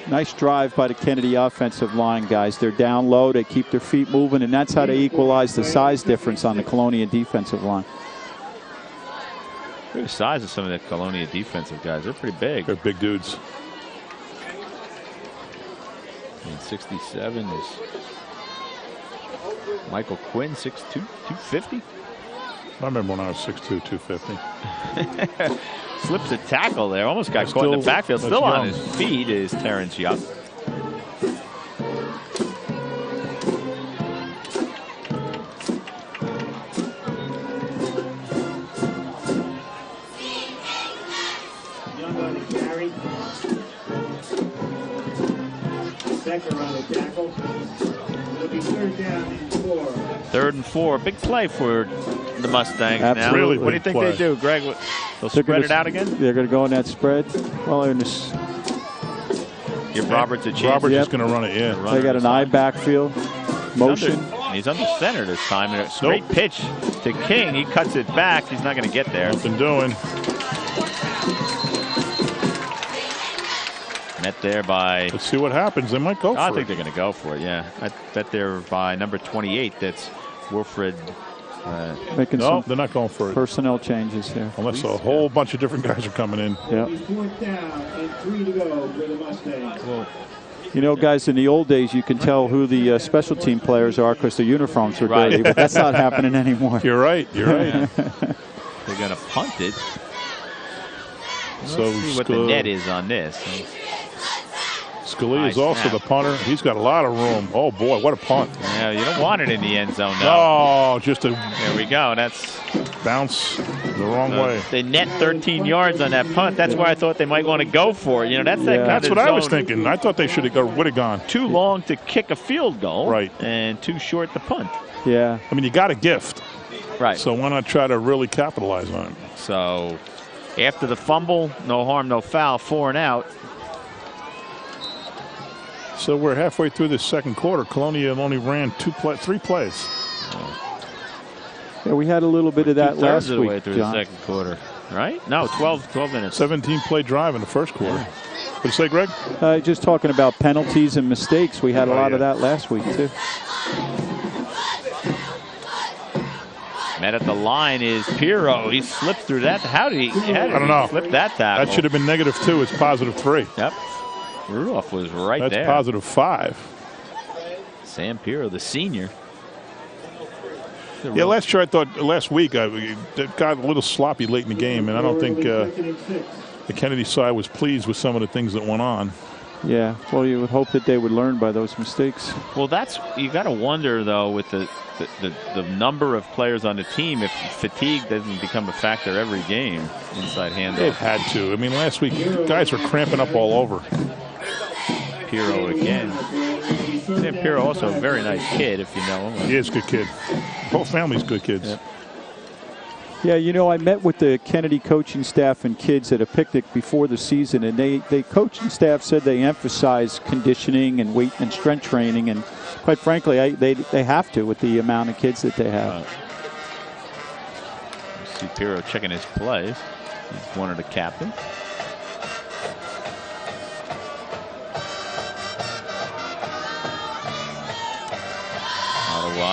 Nice drive by the Kennedy offensive line, guys. They're down low. They keep their feet moving, and that's how they equalize the size difference on the Colonia defensive line. Look at the size of some of the Colonia defensive guys. They're pretty big. They're big dudes. And 67 is Michael Quinn, 6'2", 250. I remember when I was 6'2", 250. Slips a tackle there. Almost got caught in the backfield. Still on his feet is Terrence Young. Young on the carry. Becker on the tackle. It'll be 3rd down and 4. 3rd and 4. Big play for the Mustangs Absolutely. now. What do you think they do, Greg? They'll spread it out again? They're going to go on that spread. Well, give Roberts a chance. Roberts is going to run it in. They got an eye backfield. Motion. He's under center this time. And a straight pitch to King. He cuts it back. He's not going to get there. Nothing doing. Met there by... Let's see what happens. They might go for it. I think they're going to go for it, yeah. I bet they're by number 28. That's Wilfred. Making no, they're not going for it. Personnel changes here. Unless a whole bunch of different guys are coming in. Yep. 4th down and 3 to go for the Mustangs. Well, you know, guys, in the old days, you can tell who the special team players are because their uniforms are dirty, but that's not happening anymore. You're right. You're right. They're going to punt it. So let's see what the net is on this. Scalia is also the punter. He's got a lot of room. Oh, boy, what a punt. Yeah, you don't want it in the end zone, though. No, just a... There we go. That's... bounce the wrong way. They net 13 yards on that punt. That's why I thought they might want to go for it. You know, that's that kind That's of what zone. I was thinking. I thought they would have gone. Too long to kick a field goal. Right. And too short to punt. Yeah. I mean, you got a gift. Right. So why not try to really capitalize on it? So after the fumble, no harm, no foul, 4 and out. So we're halfway through this second quarter. Colonia only ran 3 plays. Yeah, we had a little bit of that last of the week, way through John. the second quarter, right? No, 12 minutes. 17-play drive in the first quarter. What do you say, Greg? Just talking about penalties and mistakes. We had a lot of that last week, too. Met at the line is Pirro. He slipped through that. How did he slip that tackle? That should have been -2. It's +3. Yep. Rudolph was right That's there. That's +5. Sam Pirro, the senior. Yeah, last week it got a little sloppy late in the game, and I don't think the Kennedy side was pleased with some of the things that went on. Yeah, well, you would hope that they would learn by those mistakes. Well, you got to wonder though with the number of players on the team if fatigue doesn't become a factor every game inside handoff. It had to. I mean, last week guys were cramping up all over. Pirro again. Sam Pirro also a very nice kid if you know him. He is a good kid. Whole family's good kids. Yep. Yeah, you know, I met with the Kennedy coaching staff and kids at a picnic before the season, and they coaching staff said they emphasize conditioning and weight and strength training, and quite frankly, they have to with the amount of kids that they have. See Pirro checking his plays. He's one of the captains.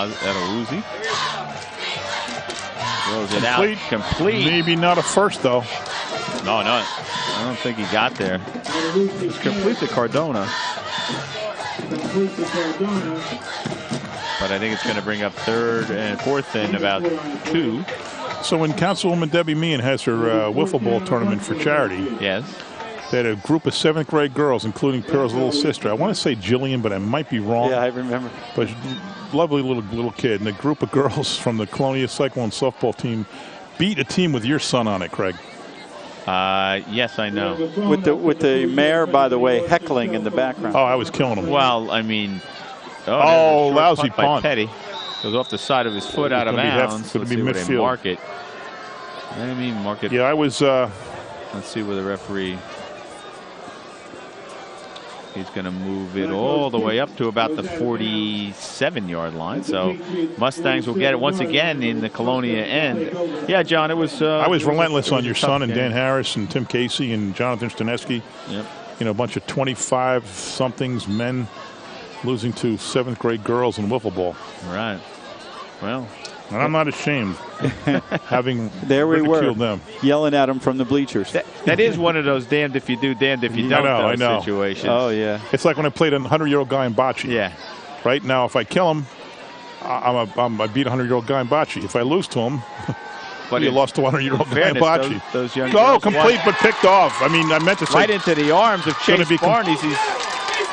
Adewuzi. Throws it out. Complete. Maybe not a first, though. No, I don't think he got there. It's complete to Cardona. But I think it's going to bring up 3rd and 4th and about 2. So when Councilwoman Debbie Meehan has her wiffle ball tournament for charity, yes, they had a group of 7th grade girls, including Pirro's little sister. I want to say Jillian, but I might be wrong. Yeah, I remember. But lovely little kid. And a group of girls from the Colonia Cyclone softball team beat a team with your son on it, Craig. Yes, I know. With the mayor, by the way, heckling in the background. Oh, I was killing him. Well, I mean, lousy punt by Petty. Goes off the side of his foot out of bounds. It's going to be midfield. Mark it. I mean, mark it. Yeah, I was. Let's see where the referee. He's going to move it all the way up to about the 47-yard line. So Mustangs will get it once again in the Colonia end. Yeah, John, it was. I was relentless on your son and Dan Harris and Tim Casey and Jonathan Stanesky. Yep. You know, a bunch of 25-somethings men losing to 7th grade girls in wiffle ball. Right. Well. And I'm not ashamed having there we ridiculed were, them. Yelling at them from the bleachers. That is one of those damned if you do, damned if you don't I know. situations. Oh, yeah. It's like when I played a 100-year-old guy in bocce. Yeah. Right now, if I kill him, I beat a 100-year-old guy in bocce. If I lose to him, But you lost to 100-year-old Hibachi. Those young girls complete but picked off. I mean, I meant to say right into the arms of Chase Barnes.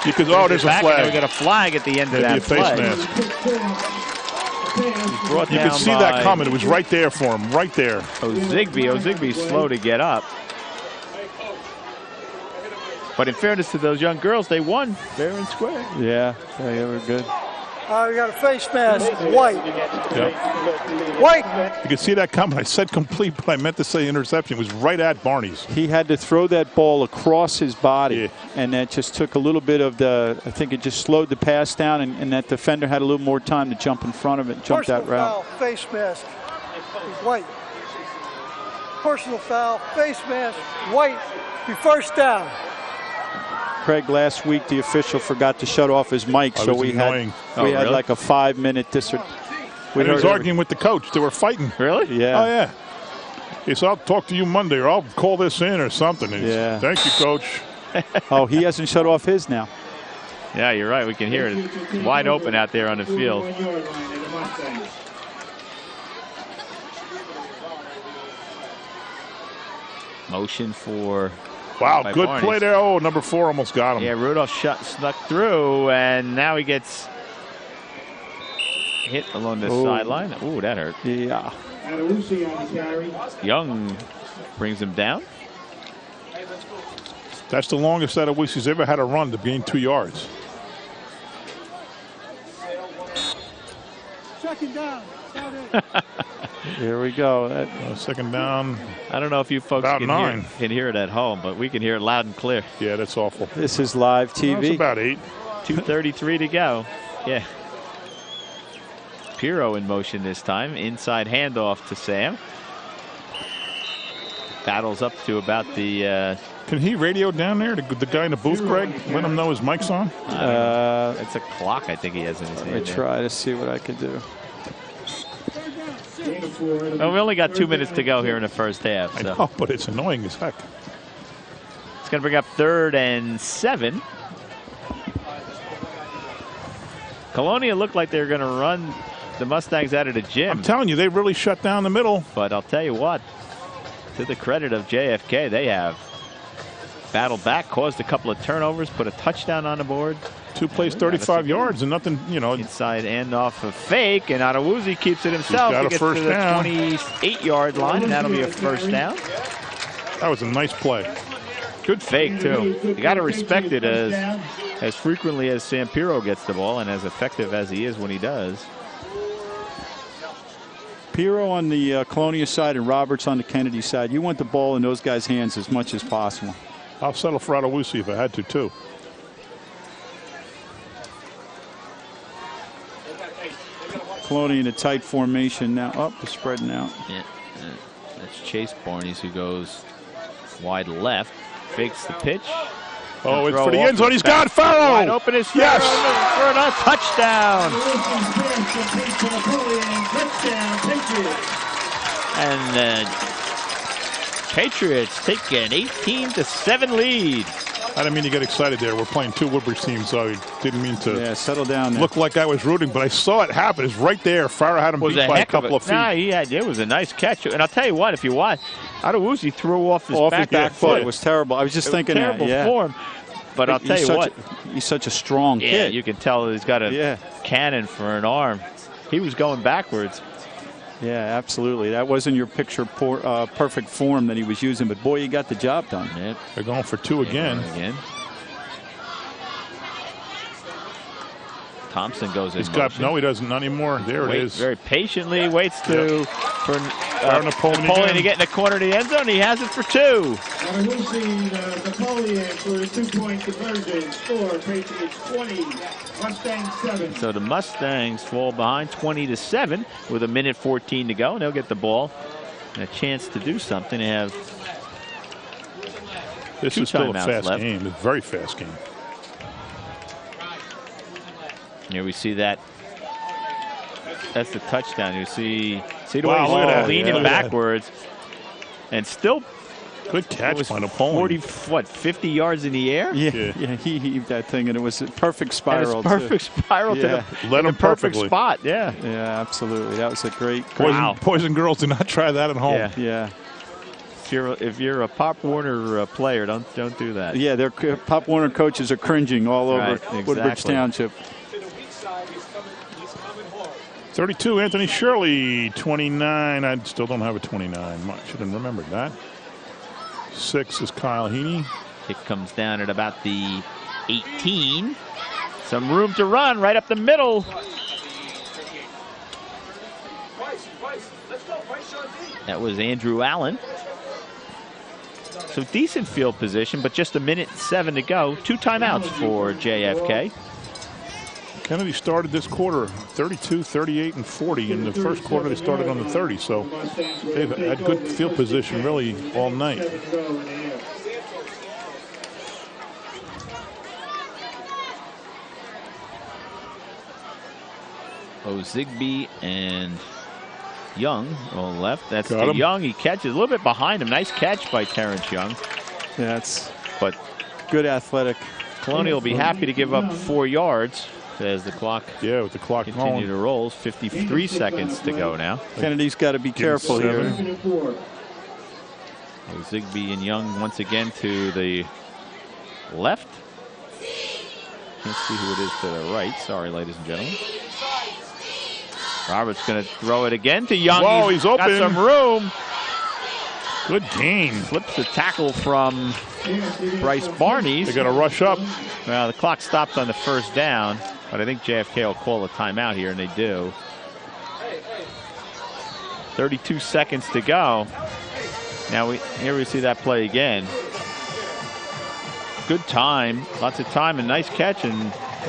Because there's a flag. We got a flag at the end of that face mask. You could see that coming. It was right there for him, right there. Ozigby's slow to get up. But in fairness to those young girls, they won fair and square. Yeah, they were good. We got a face mask, white. Yep. White. You could see that coming. I said complete, but I meant to say interception. It was right at Barney's. He had to throw that ball across his body, and that just took a little bit of I think it just slowed the pass down, and that defender had a little more time to jump in front of it, jump that route. Personal foul, face mask, white. Personal foul, face mask, white. Be first down. Craig, last week the official forgot to shut off his mic, so we had like a 5-minute disagreement. He was arguing with the coach. They were fighting. Really? Yeah. Oh, yeah. He said, I'll talk to you Monday, or I'll call this in or something. Yeah. Thank you, coach. Oh, he hasn't shut off his now. Yeah, you're right. We can hear it. It's wide open out there on the field. Motion for... Wow, good play there. Oh, number 4 almost got him. Yeah, Rudolph snuck through, and now he gets hit along the sideline. Ooh, that hurt. Yeah. Young brings him down. That's the longest that Adewusi's ever had a run to gain 2 yards. Second down. Here we go. Second down. I don't know if you folks can hear it at home, but we can hear it loud and clear. Yeah, that's awful. This is live TV. It's about 8. 2:33 to go. Yeah. Pirro in motion this time. Inside handoff to Sam. Battles up to about the... Can he radio down there, the guy in the booth, Greg? Let him know his mic's on? It's a clock I think he has in his hand. Let me try to see what I can do. Well, we only got 2 minutes to go here in the first half. So. I know, but it's annoying as heck. It's going to bring up 3rd and 7. Colonia looked like they were going to run the Mustangs out of the gym. I'm telling you, they really shut down the middle. But I'll tell you what, to the credit of JFK, they have battled back, caused a couple of turnovers, put a touchdown on the board. 2 plays, 35 yards, and nothing, Inside end off a fake, and Adewusi keeps it himself. He gets first to the down. 28-yard line, and that'll be a first down. That was a nice play. Good fake, too. You got to respect it as frequently as Sam Pirro gets the ball and as effective as he is when he does. Pirro on the Colonia side and Roberts on the Kennedy side. You want the ball in those guys' hands as much as possible. I'll settle for Adewusi if I had to, too. Colonia in a tight formation now. Oh, they're spreading out. Yeah, that's Chase Barnes who goes wide left, fakes the pitch. Oh, it's for the end zone. He's got Farrow. Wide open is Farrow for a touchdown. And the Patriots take an 18-7 lead. I didn't mean to get excited there. We're playing 2 Woodbridge teams, so I didn't mean to settle down look like I was rooting, but I saw it happen. It's right there. Farrow had him beat by a couple of feet. Nah, it was a nice catch. And I'll tell you what, if you watch, Adewusi threw off his back foot. It was terrible. I was just thinking terrible form. But I'll tell you what. He's such a strong kid. Yeah, you can tell he's got a cannon for an arm. He was going backwards. Yeah, absolutely. That wasn't your picture perfect form that he was using, but boy, he got the job done. Yep. They're going for 2 again. Thompson goes in. No, he doesn't. Not anymore. There it is. Very patiently waits for Napoleon to get in the corner of the end zone. He has it for 2. Napoleon for a 2-point conversion. Score Patriots 20, Mustangs 7. So the Mustangs fall behind 20-7 with 1:14 to go, and they'll get the ball and a chance to do something. They have This is still a fast game. It's a very fast game. Here we see that. That's the touchdown. You see the Wow, way he's leaning backwards and still Good catch by Napoleon. 50 yards in the air? Yeah, he heaved that thing, and it was a perfect spiral. Perfect spiral to the Led him perfect perfectly. spot. Yeah. Yeah, absolutely. That was a great. Boys and girls, do not try that at home. Yeah. If you're a Pop Warner player, don't do that. Yeah, their Pop Warner coaches are cringing all over Woodbridge Township. 32, Anthony Shirley. 29. I still don't have a 29. Should have remembered that. 6 is Kyle Heaney. Kick comes down at about the 18. Some room to run right up the middle. That was Andrew Allen. So decent field position, but just 1:07 to go. 2 timeouts for JFK. Kennedy started this quarter 32, 38, and 40. In the first quarter, they started on the 30. So they've had good field position really all night. Zigby and Young on left. That's Got to him. Young. He catches a little bit behind him. Nice catch by Terrence Young. Yeah, it's but good athletic. Colonia will be happy to give up 4 yards as the clock. Yeah, with the clock continue to roll. 53 seconds to go now. Kennedy's got to be careful here. Zigby and Young once again to the left. Can't see who it is to the right. Sorry, ladies and gentlemen. Roberts going to throw it again to Young. Whoa, he's open. Got some room. Good game. Flips the tackle from Bryce Barnes. They got to rush up. Well, the clock stopped on the first down, but I think JFK will call a timeout here, and they do. 32 seconds to go. Now here we see that play again. Good time, lots of time, and nice catch, and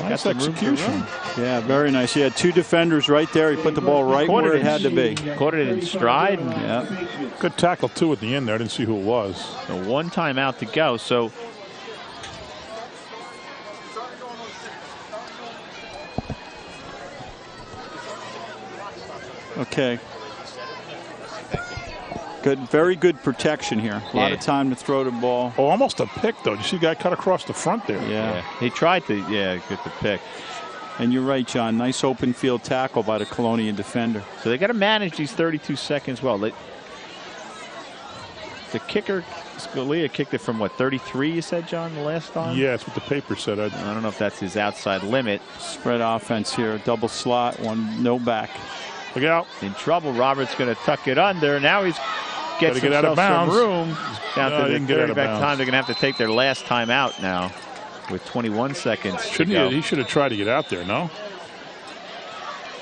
nice execution. Yeah, very nice. He had 2 defenders right there. He put the ball right where it had to be. Caught it in stride. Yeah. Good tackle, too, at the end there. I didn't see who it was. So 1 timeout to go. So okay. Good, very good protection here. A lot of time to throw the ball. Oh, almost a pick, though. Did you see the guy cut across the front there? Yeah. He tried to, get the pick. And you're right, John. Nice open field tackle by the Colonia defender. So they got to manage these 32 seconds well. The kicker, Scalia, kicked it from what, 33, you said, John, the last time? Yeah, that's what the paper said. I don't know if that's his outside limit. Spread offense here. Double slot, no back. Look out. In trouble. Roberts going to tuck it under. Now he's gets get out of himself bounds. some room. Down to the third back time. They're going to have to take their last time out now with 21 seconds to go. He should have tried to get out there, no?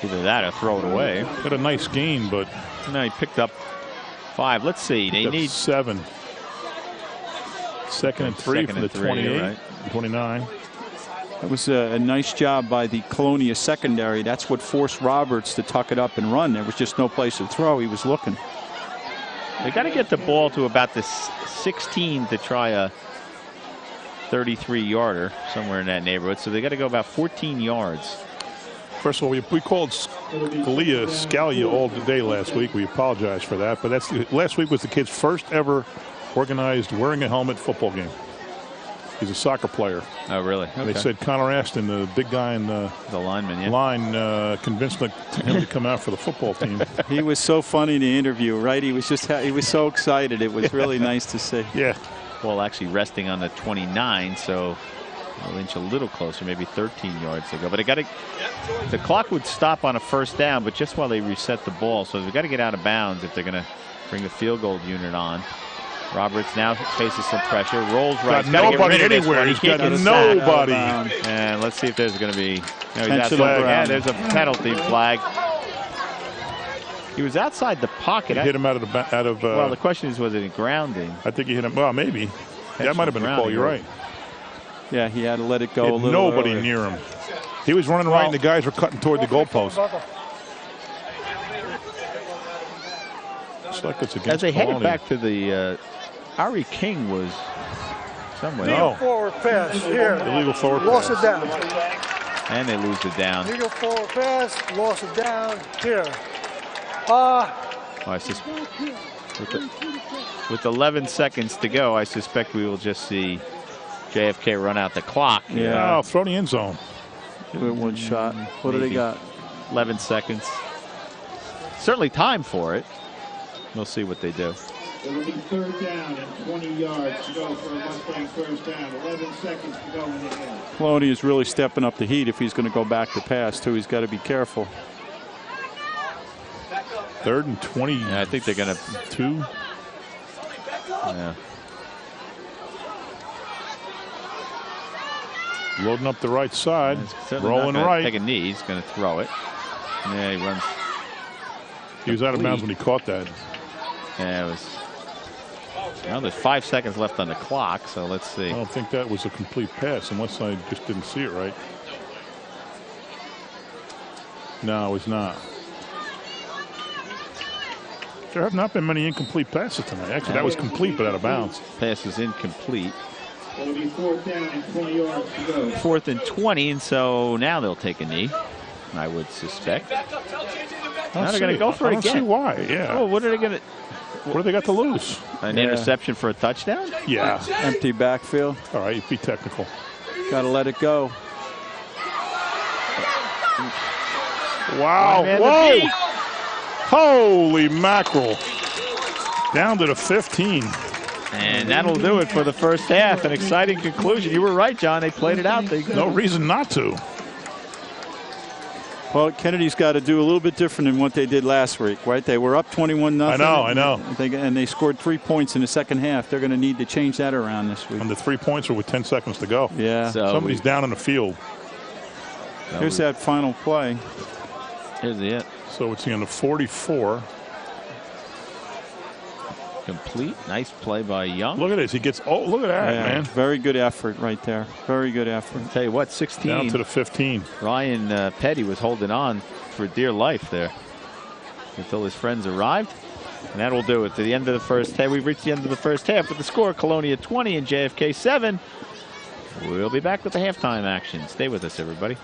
Either that or throw it away. Got a nice gain, but no, he picked up 5. Let's see. They need 7. Second and 3 for the 28, right. 29. That was a nice job by the Colonia secondary. That's what forced Roberts to tuck it up and run. There was just no place to throw. He was looking. They got to get the ball to about the 16 to try a 33-yarder, somewhere in that neighborhood. So they got to go about 14 yards. First of all, we called Scalia all day last week. We apologize for that. But last week was the kid's first ever organized wearing a helmet football game. He's a soccer player. Oh, really? Okay. They said Connor Ashton, the big guy in the lineman, line, convinced him to come out for the football team. He was so funny in the interview, right? He was so excited. It was really nice to see. Yeah. Ball actually resting on the 29, so we'll inch a little closer, maybe 13 yards to go. But the clock would stop on a first down, but just while they reset the ball. So they've got to get out of bounds if they're going to bring the field goal unit on. Roberts now faces some pressure, rolls right. Got nobody anywhere. He's got nobody. And let's see if there's going to be. No, there's a penalty flag. He was outside the pocket. He hit him out of. Well, the question is, was it grounding? I think he hit him. Well, maybe. That might have been the call. You're right. Yeah, he had to let it go a little. Nobody early. near him. He was running right, and the guys were cutting toward the goalpost. Looks like it's against As they Colonia. headed back to the. Ari King was somewhere. Legal forward pass here. Illegal forward Lost pass. it down. And they lose it down. Legal forward pass. Lost it down here. With 11 seconds to go, I suspect we will just see JFK run out the clock. Yeah, oh, throw the end zone. With one shot. What do they got? 11 seconds. Certainly time for it. We'll see what they do. It'll be 3rd down and 20 yards to go for a Mustang first down. 11 seconds to go in the game. Colonia is really stepping up the heat if he's going to go back to pass, too. He's got to be careful. 3rd and 20. Yeah, I think they're going to 2. Yeah. Loading up the right side. Rolling Rolling right. Take a knee. He's going to throw it. Yeah, he runs. He was out of bounds when he caught that. Yeah, it was. Well, there's 5 seconds left on the clock, so let's see. I don't think that was a complete pass unless I just didn't see it right. No, it was not. There have not been many incomplete passes tonight. Actually, that was complete but out of bounds. Pass is incomplete. It'll be 4th down and 20 yards to go. 4th and 20, and so now they'll take a knee, I would suspect. Now they're going to go for it again. I don't see why, yeah. Oh, what are they going to... What do they got to lose? An interception for a touchdown? Yeah. Empty backfield. All right, be technical. Got to let it go. Wow. Whoa. Holy mackerel. Down to the 15. And that'll do it for the first half. An exciting conclusion. You were right, John. They played it out. No reason not to. Well, Kennedy's got to do a little bit different than what they did last week, right? They were up 21-0. I know. And they scored 3 points in the second half. They're going to need to change that around this week. And the 3 points are with 10 seconds to go. Yeah. So somebody's down in the field. Here's that final play. Here's it. So it's in the 44. Complete. Nice play by Young. Look at this. He gets, oh, look at that, man. Very good effort right there. Very good effort. I'll tell you what, 16. Down to the 15. Ryan Petty was holding on for dear life there until his friends arrived. And that will do it to the end of the first half. We've reached the end of the first half with the score, Colonia 20 and JFK 7. We'll be back with the halftime action. Stay with us, everybody.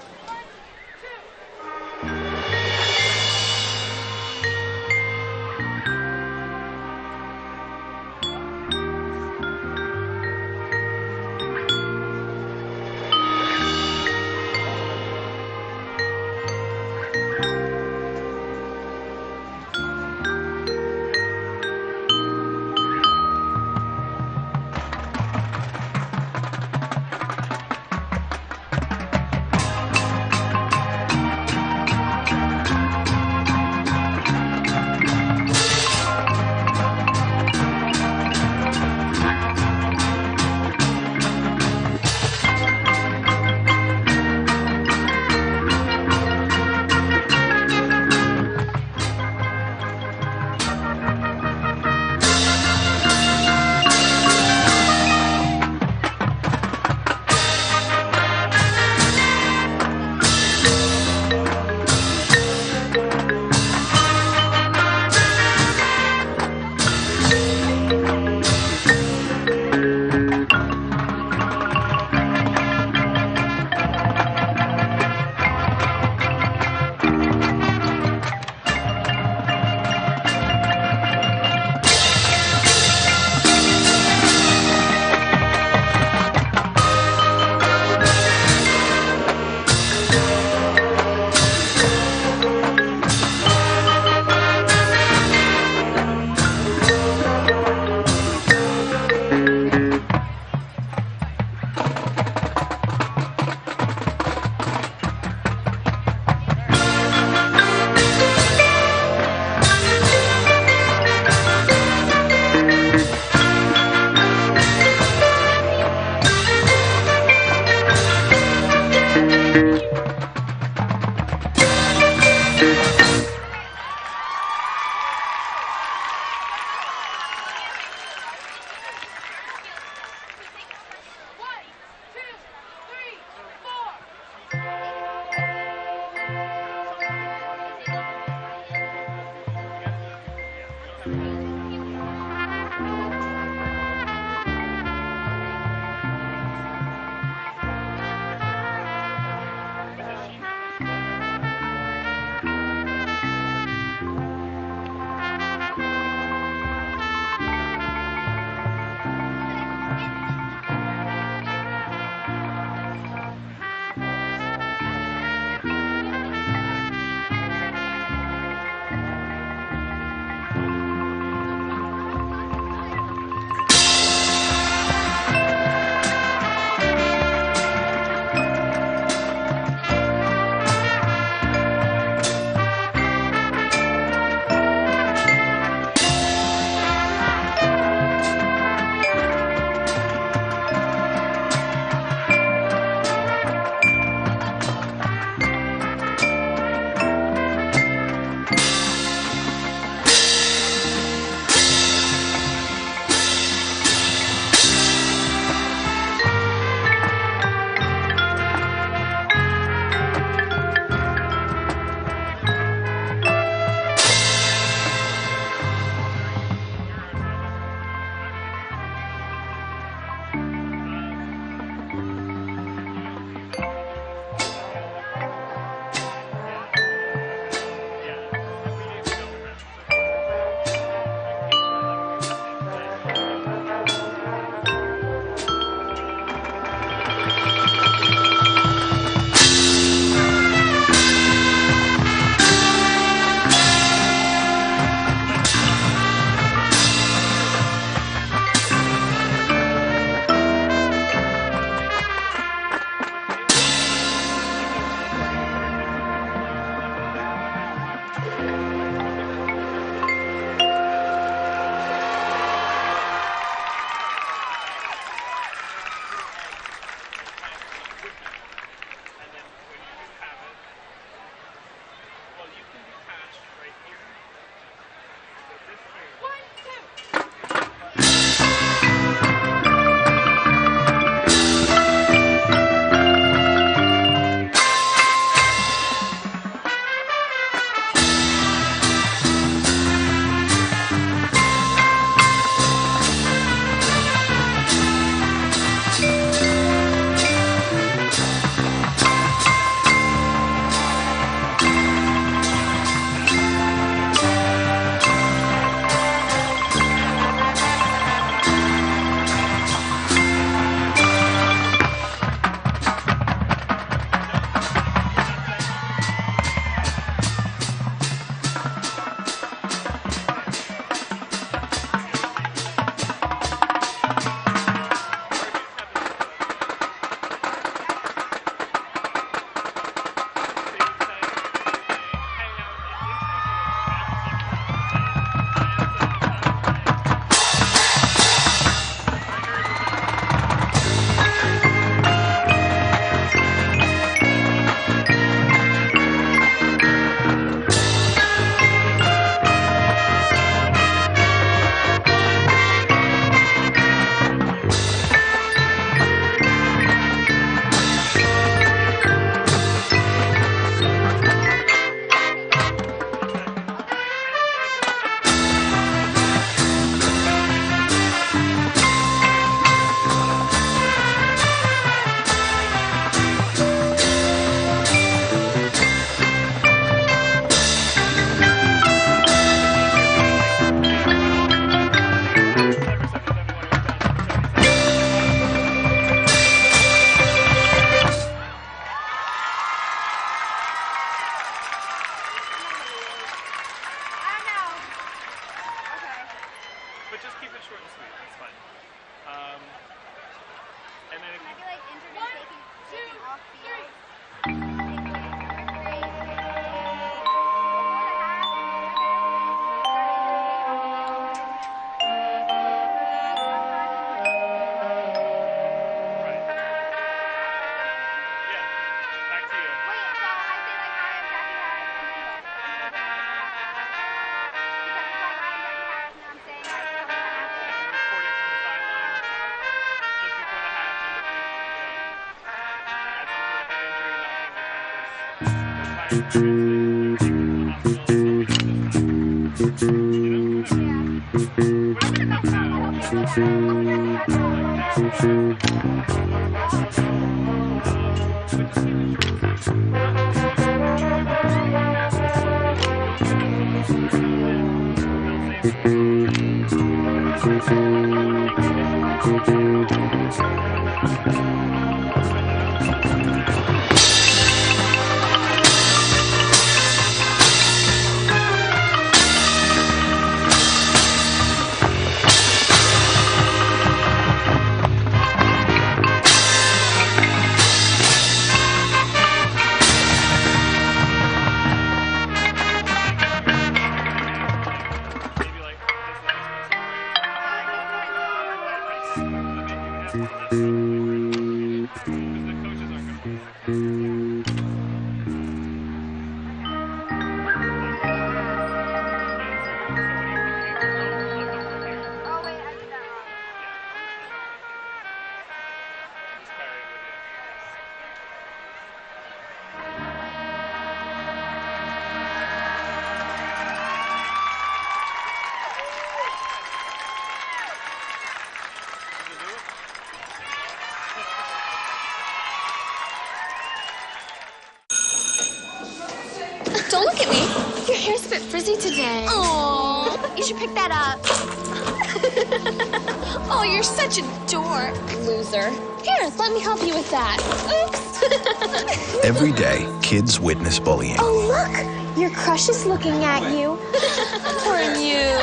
Don't look at me. Your hair's a bit frizzy today. Oh, you should pick that up. Oh, you're such a dork. Loser. Here, let me help you with that. Oops. Every day, kids witness bullying. Oh, look. Your crush is looking at you. Poor you.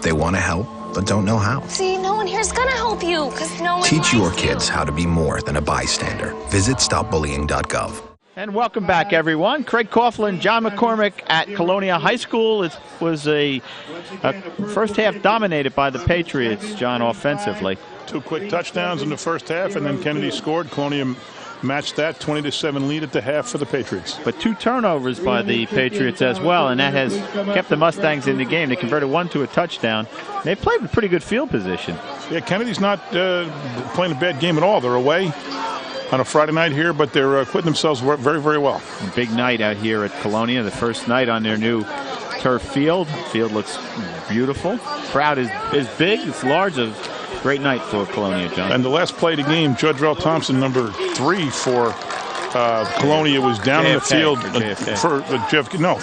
They want to help, but don't know how. See, no one here's gonna help you, because no one Teach your likes kids how to be more than a bystander. Visit stopbullying.gov. And welcome back, everyone. Craig Coughlin, John McCormick at Colonia High School. It was a first half dominated by the Patriots, John, offensively. 2 quick touchdowns in the first half, and then Kennedy scored. Colonia matched that 20-7 lead at the half for the Patriots. But 2 turnovers by the Patriots as well, and that has kept the Mustangs in the game. They converted 1 to a touchdown. They've played with pretty good field position. Yeah, Kennedy's not playing a bad game at all. They're away on a Friday night here, but they're acquitting themselves very, very well. A big night out here at Colonia, the first night on their new turf field. Field looks beautiful. Crowd is big, it's large. A great night for Colonia, John. And the last play of the game, Judrell Thompson, number 3 for Colonia, was down in the field for Colonia.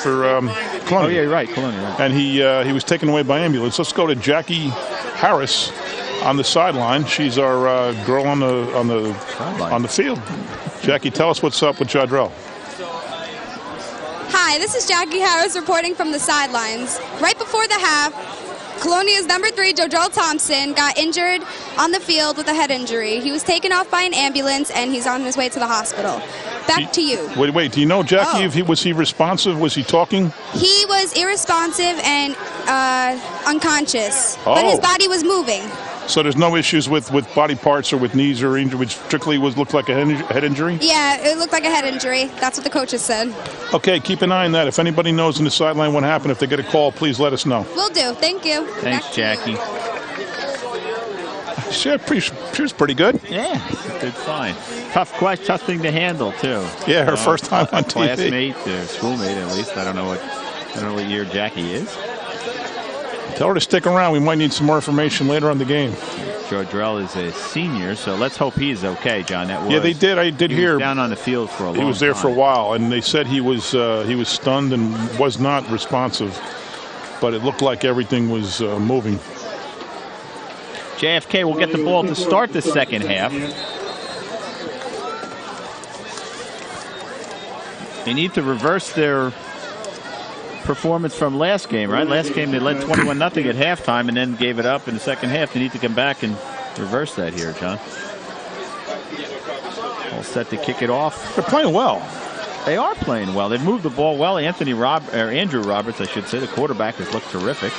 Oh yeah, you're right, Colonia. Right. And he was taken away by ambulance. Let's go to Jackie Harris on the sideline. She's our girl on the field. Jackie, tell us what's up with Jadrell. Hi, this is Jackie Harris reporting from the sidelines. Right before the half, Colonia's number 3, Jodrell Thompson, got injured on the field with a head injury. He was taken off by an ambulance, and he's on his way to the hospital. Back to you. Wait. Do you know, Jackie, if was he responsive? Was he talking? He was irresponsive and unconscious, but his body was moving. So there's no issues with body parts or with knees or injury, which strictly looked like a head injury? Yeah, it looked like a head injury. That's what the coaches said. Okay, keep an eye on that. If anybody knows in the sideline what happened, if they get a call, please let us know. Will do. Thank you. Thanks, Jackie. She was pretty good. Yeah, good find. Tough thing to handle too. Yeah, her first time on TV. Classmate, schoolmate at least. I don't know what year Jackie is. Tell her to stick around. We might need some more information later on the game. Jodrell is a senior, so let's hope he's okay, John. Yeah, they did. I did hear. Was down on the field for a long time. He was there for a while, and they said he was stunned and was not responsive, but it looked like everything was moving. JFK will get the ball to start the second half. They need to reverse their performance from last game, right? Last game they led 21-0 at halftime and then gave it up in the second half. They need to come back and reverse that here, John. All set to kick it off. They're playing well. They are playing well. They've moved the ball well. Andrew Roberts, I should say, the quarterback, has looked terrific.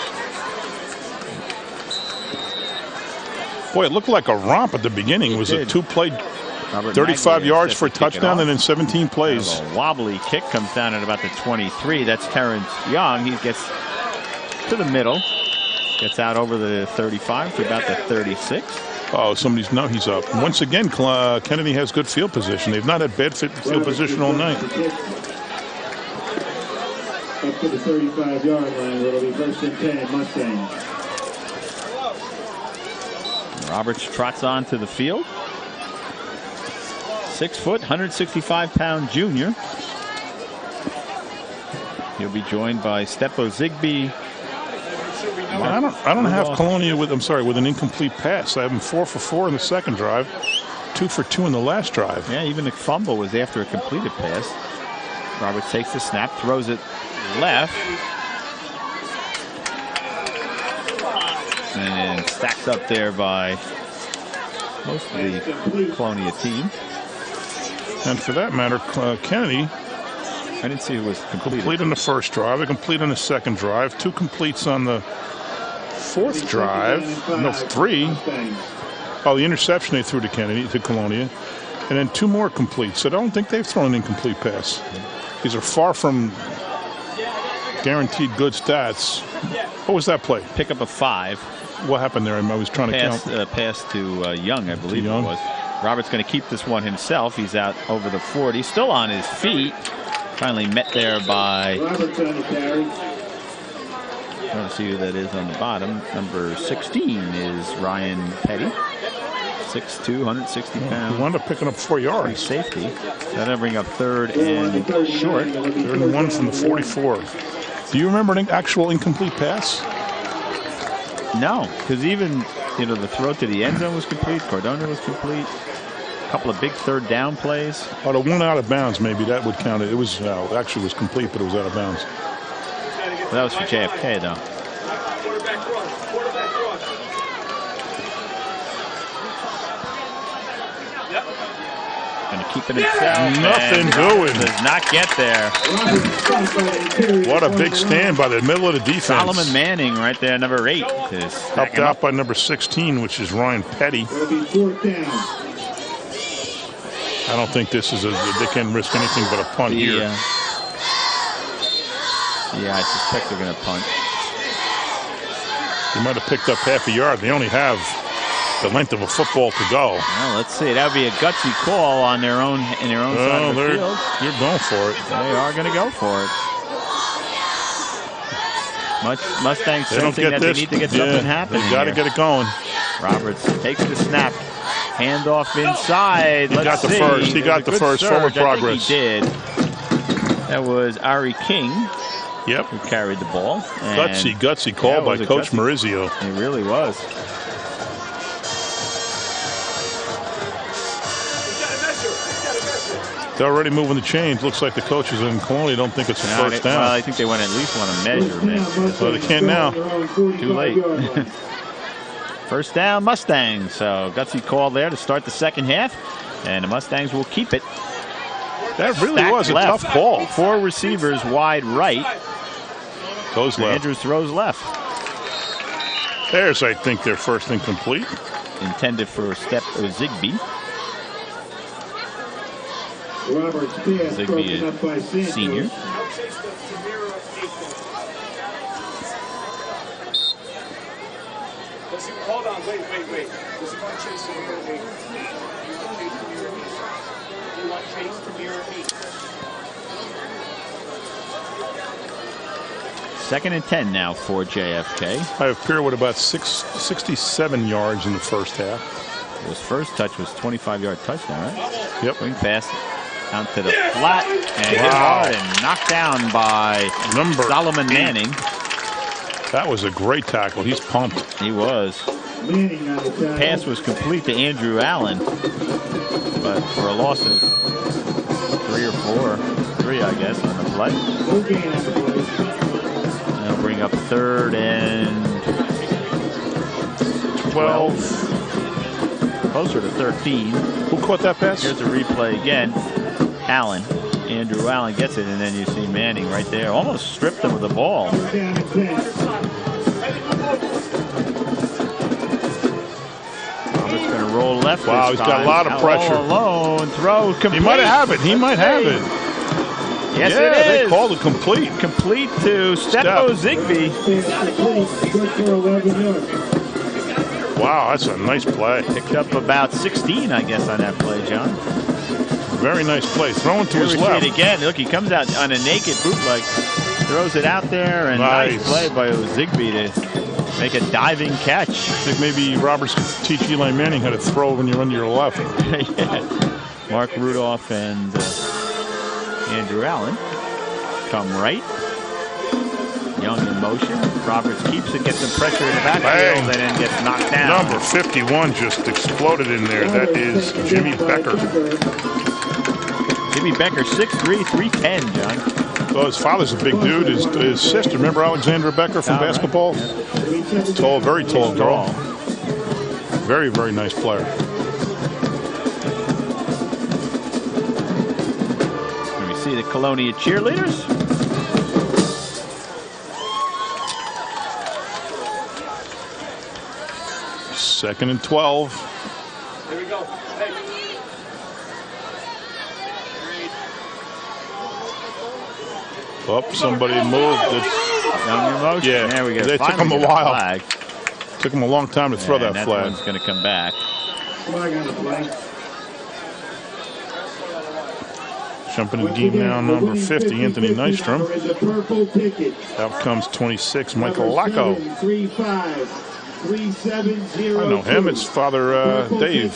Boy, it looked like a romp at the beginning. It was a 2-play, 35 yards for a touchdown and then 17 plays. A wobbly kick comes down at about the 23. That's Terrence Young. He gets to the middle, gets out over the 35 to about the 36. Oh, he's up. Once again, Kennedy has good field position. They've not had bad field position all night. back to the 35-yard line where it'll be 1st and 10 Mustangs. Roberts trots on to the field. 6 foot, 165-pound junior. He'll be joined by Stepo Zigby. I don't have Colonia with an incomplete pass. I have him 4 for 4 in the second drive, 2 for 2 in the last drive. Yeah, even the fumble was after a completed pass. Roberts takes the snap, throws it left, and stacks up there by most of the Colonia team. And for that matter, Kennedy. I didn't see who was completed. Complete on the first drive, a complete on the second drive, 2 completes on the fourth drive. No, 3. Oh, the interception they threw to Colonia. And then 2 more completes. So I don't think they've thrown an incomplete pass. These are far from guaranteed good stats. What was that play? Pick up a 5. What happened there? I was trying to count. Pass to Young, I believe it was. Roberts going to keep this one himself. He's out over the 40. Still on his feet. Finally met there by, trying to see who that is on the bottom. Number 16 is Ryan Petty. 6'2", 160 pounds. He wound up picking up 4 yards. Safety. That'll bring up 3rd and short. 3rd and 1 from the 44. Do you remember an actual incomplete pass? No, because even the throw to the end zone was complete. Cardona was complete. A couple of big 3rd down plays. Oh, the one out of bounds, maybe that would count it. It was actually was complete, but it was out of bounds. Well, that was for JFK, though. Going to keep it himself. Nothing doing. Does not get there. What a big stand by the middle of the defense. Solomon Manning right there, number 8. Helped out by number 16, which is Ryan Petty. I don't think this is they can't risk anything but a punt here. Yeah, I suspect they're going to punt. They might have picked up half a yard. They only have the length of a football to go. Well, let's see. That would be a gutsy call on their own side of the field. They're going for it. They are going to go for it. Mustangs sensing that they need to get something happening. They got to get it going. Roberts takes the snap. Handoff inside. He got the first. He got the first. Forward progress. He did. That was Ari King. Yep. Who carried the ball. Gutsy call by Coach Maurizio. It really was. They're already moving the chains. Looks like the coaches in Colonia don't think it's a first down. Well, I think they want at least want to measure. So they can't now. Too late. First down, Mustangs. So gutsy call there to start the second half, and the Mustangs will keep it. That really was a tough ball. 4 receivers wide right. Goes left. Andrews throws left. There's, I think, their first incomplete. Intended for Zigby. Zigby is senior. Hold on, wait. Does he want Chase to mirror me? You want Chase to mirror me? 2nd and 10 now for JFK. I have Pierre with about 67 yards in the first half. His first touch was 25-yard touchdown, right? Yep. Wing pass down to the flat and knocked down by Solomon Manning. That was a great tackle. He's pumped. He was. Pass was complete to Andrew Allen, but for a loss of 3 or 4, 3 I guess on the play. That'll bring up 3rd and 12. Closer to 13. Who caught that pass? Here's a replay again. Allen. Andrew Allen gets it, and then you see Manning right there. Almost stripped him of the ball. Roberts going to roll left. Wow, he's got a lot of pressure. All alone. Throw complete. He might have it. He might have it. Yes, it is. They called it complete. Complete to Stepo Zigby. Wow, that's a nice play. Picked up about 16, I guess, on that play, John. Very nice play. Throwing to his left. Again. Look, he comes out on a naked bootleg. throws it out there, and nice play by Zigbee to make a diving catch. I think maybe Roberts could teach Eli Manning how to throw when you're on your left. Yeah. Mark Rudolph and Andrew Allen come right. Young in motion. Roberts keeps it, gets some pressure in the backfield, and then gets knocked down. Number 51 just exploded in there. That is Jimmy Becker. Jimmy Becker, 6'3", 310, John. Well, his father's a big dude. His sister, remember Alexandra Becker from basketball? Right. Yeah. Tall, very tall girl. Very, very nice player. Let me see the Colonia cheerleaders. Second and 12. Here we go. Hey. Oh, somebody moved. Yeah, there we go. It took him a while. Took him a long time to throw that flag. One's going to come back. Flag on the flag. Jumping in the game now, number 50, Anthony Nystrom. Out comes 26, Michael Lacko. I know him. It's Father Dave.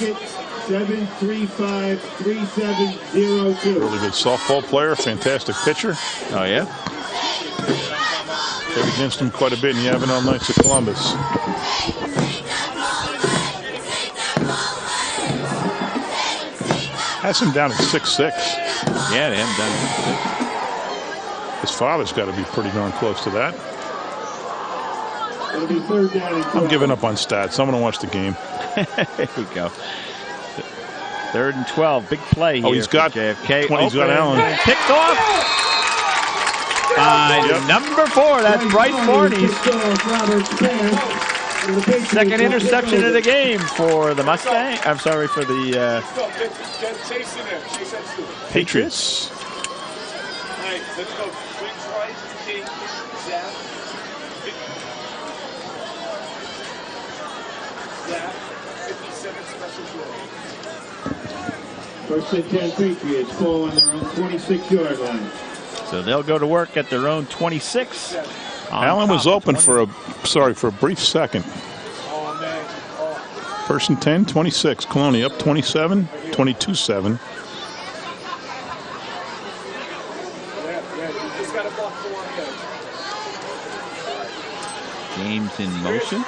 7353702. Really good softball player, fantastic pitcher. Oh yeah. Played against him quite a bit in the Avenel Knights of Columbus. Has him down at 6'6". Yeah, they haven't done it. His father's got to be pretty darn close to that. It'll be third down and 12. I'm giving up on stats. I'm going to watch the game. Here we go. 3rd and 12. Big play here. Oh, he's got JFK. 20. He's got Allen. Picked off. Number 4. That's Bryce Barney's. Second interception of the game for the Mustangs. I'm sorry, for the Patriots. All right, let's go. Wings right, King, Zap. Zap, 57 special throw. First and 10 Patriots fall on their own 26-yard line. So they'll go to work at their own 26. Allen was open for a brief second. Oh, man. Oh. First and 10, 26. Colonia up 27, 22-7. James in motion.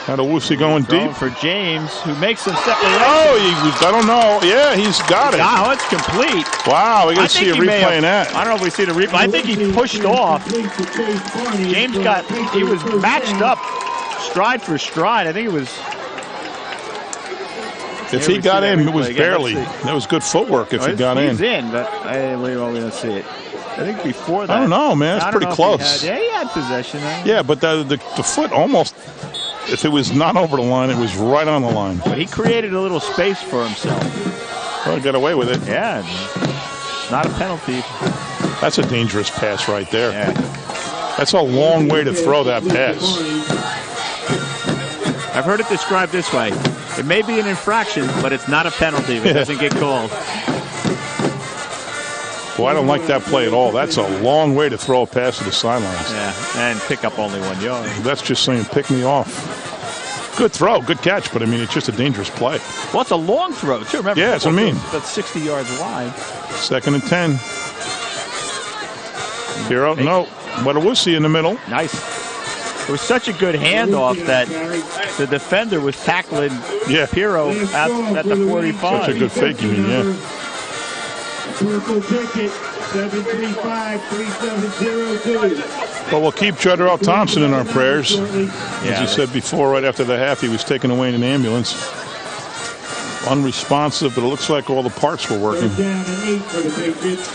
Had a Woosie going deep for James, who makes some separation. Oh, I don't know. Yeah, he's got it. Oh, it's complete. Wow, we got to see a replay in that. I don't know if we see the replay. I think he pushed off. James he was matched up stride for stride. I think it was. If he got in, it was barely. That was good footwork if he got in. He's in, but we don't see it. I think before that. I don't know, man. It's pretty close. He had possession. Yeah, but the foot almost. If it was not over the line, it was right on the line. But he created a little space for himself. Well, he got away with it. Yeah, not a penalty. That's a dangerous pass right there. Yeah. That's a long way to throw that pass. I've heard it described this way. It may be an infraction, but it's not a penalty if it doesn't get called. Well, I don't like that play at all. That's a long way to throw a pass to the sidelines. Yeah, and pick up only 1 yard. That's just saying pick me off. Good throw, good catch, but I mean, it's just a dangerous play. Well, it's a long throw, too. Remember, yeah, that's what I mean. That's 60 yards wide. 2nd and 10. Hero, no. But a Woosie in the middle. Nice. It was such a good handoff that the defender was tackling Piro at the 45. Such a good fake, you mean, yeah. Purple ticket, 7353702. Well, we'll keep Treaderell Thompson in our prayers. As you said before, right after the half, he was taken away in an ambulance. Unresponsive, but it looks like all the parts were working. Down and 8 for the Patriots.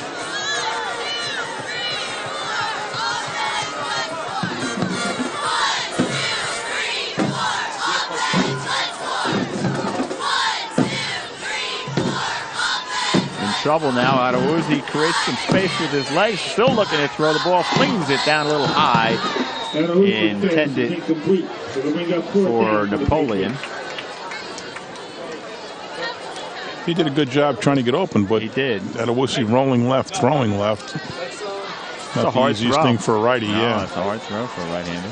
Trouble now out of Woods. He creates some space with his legs. Still looking to throw the ball. Flings it down a little high. Intended for Napoleon. He did a good job trying to get open, but he did. Adewusi rolling left, throwing left. Not the easiest thing for a righty, no, yeah. It's a hard throw for a right-hander.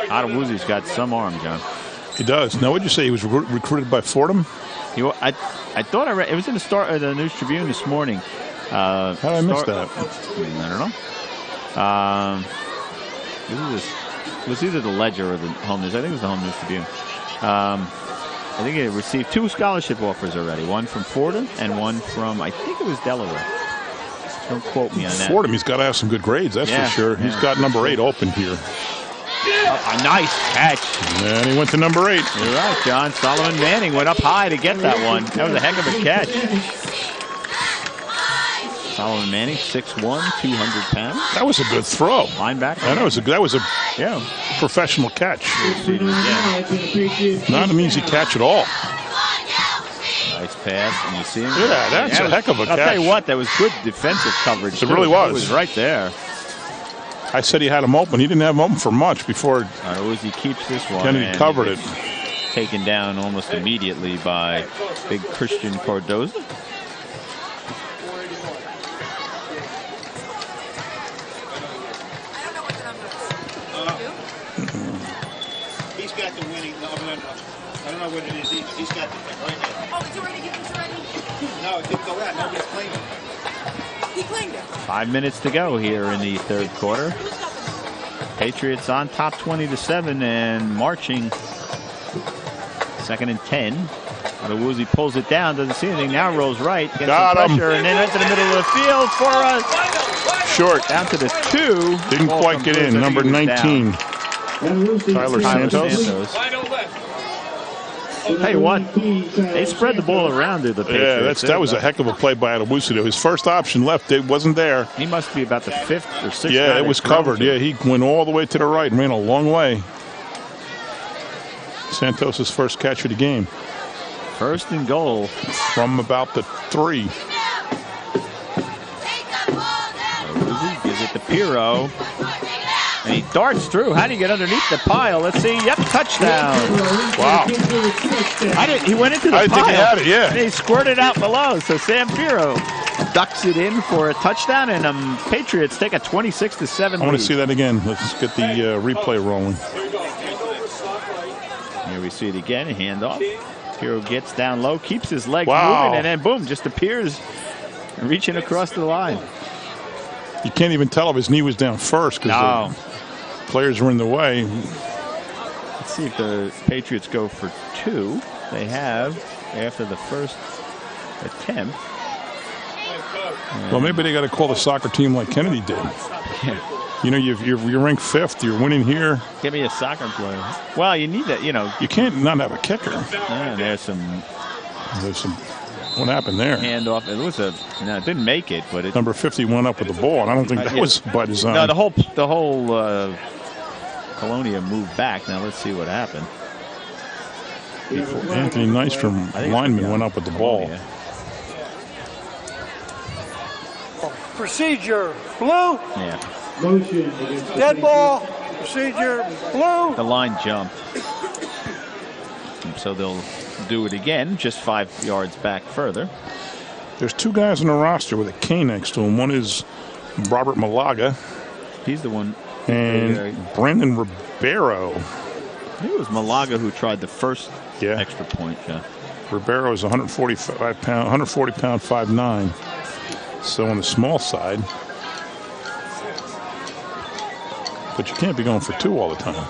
Adewuzi's got some arm, John. He does. Now, what'd you say? He was recruited by Fordham? I thought I read it was in the News Tribune this morning. How did I miss that? I don't know. It was either the Ledger or the Home News. I think it was the Home News Tribune. I think he received 2 scholarship offers already. One from Fordham and one from, I think it was Delaware. Don't quote me on that. Fordham, he's got to have some good grades, that's for sure. He's got number 8 open here. A nice catch. And he went to number 8. You're right, John. Solomon Manning went up high to get that one. That was a heck of a catch. Solomon Manning, 6'1", 200 pounds. That was a good throw. Linebacker. That was a professional catch. Not an easy catch at all. Nice pass, and you see him. Yeah, that's a heck of a catch. I'll tell you what, that was good defensive coverage. It really was. It was right there. I said he had him open. He didn't have him open for much before. He keeps this one. Kennedy covered it. Taken down almost immediately by big Christian Cardoza. He's got the winning. No, I don't know what it is. He's got the thing right now. Oh, did you already give this already? No, it didn't go out. Nobody's claimed it. He claimed it. 5 minutes to go here in the third quarter. Patriots on top 20-7 and marching. 2nd and 10. Adewuzi pulls it down, doesn't see anything. Now rolls right, gets some pressure, and then into the middle of the field for a short. Down to the 2. Didn't quite get in. Number 19. Tyler Santos. I'll tell you what, they spread the ball around to the Patriots. Yeah, that was a heck of a play by Adewuzi. His first option left, it wasn't there. He must be about the 5th or 6th. Yeah, it was covered. Yeah, he went all the way to the right and ran a long way. Santos' first catch of the game. 1st and goal. From about the 3. Adewuzi gives it to Pirro. And he darts through. How do you get underneath the pile? Let's see. Yep, touchdown. Wow. He went into the pile. I think he had it, yeah. And he squirted out below. So Sam Pirro ducks it in for a touchdown, and Patriots take a 26-7 lead. I want to see that again. Let's get the replay rolling. Here we see it again. A handoff. Pirro gets down low, keeps his legs moving, and then boom, just appears reaching across the line. You can't even tell if his knee was down first because the players were in the way. Let's see if the Patriots go for 2. They have after the first attempt. Well, maybe they got to call the soccer team like Kennedy did. Yeah. You know, you're ranked 5th. You're winning here. Give me a soccer player. Well, you need that. You know, you can't not have a kicker. Yeah, there's some. What happened there? Handoff. It was it didn't make it, but it. Number 50 went up with the ball, and I don't think that was by design. No, the whole Colonia moved back. Now let's see what happened. Anthony Nystrom, lineman, went up with the ball. Procedure, blue. Yeah. Dead ball. Procedure, blue. The line jumped. So they'll do it again, just 5 yards back further. There's 2 guys on the roster with a K next to him. One is Robert Malaga. He's the one. And Brandon Ribeiro. I think it was Malaga who tried the first extra point. Yeah. Ribeiro is 140 pound, 5'9". So on the small side. But you can't be going for 2 all the time.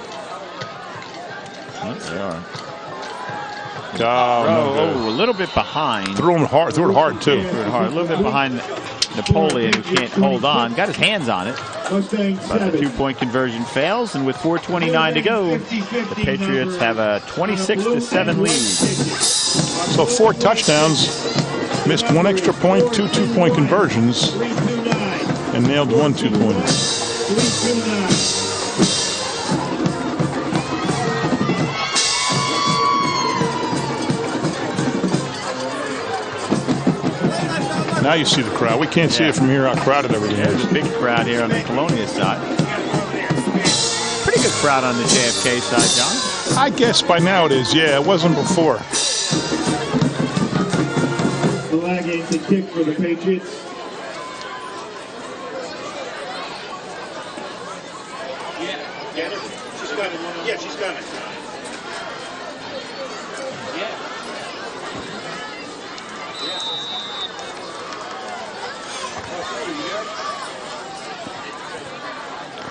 Well, they are. No a little bit behind. Threw it hard too. Threw it hard. A little bit behind Napoleon, who can't hold on. Got his hands on it. But the 2-point conversion fails, and with 4:29 to go, the Patriots have a 26-7 lead. So 4 touchdowns, missed 1 extra point, 2 2-point conversions, and nailed 1 2-pointer. Now you see the crowd. We can't see it from here, how crowded everything is. There's a big crowd here on the Colonia side. Pretty good crowd on the JFK side, John. I guess by now it is. Yeah, it wasn't before. The lag to kick for the Patriots.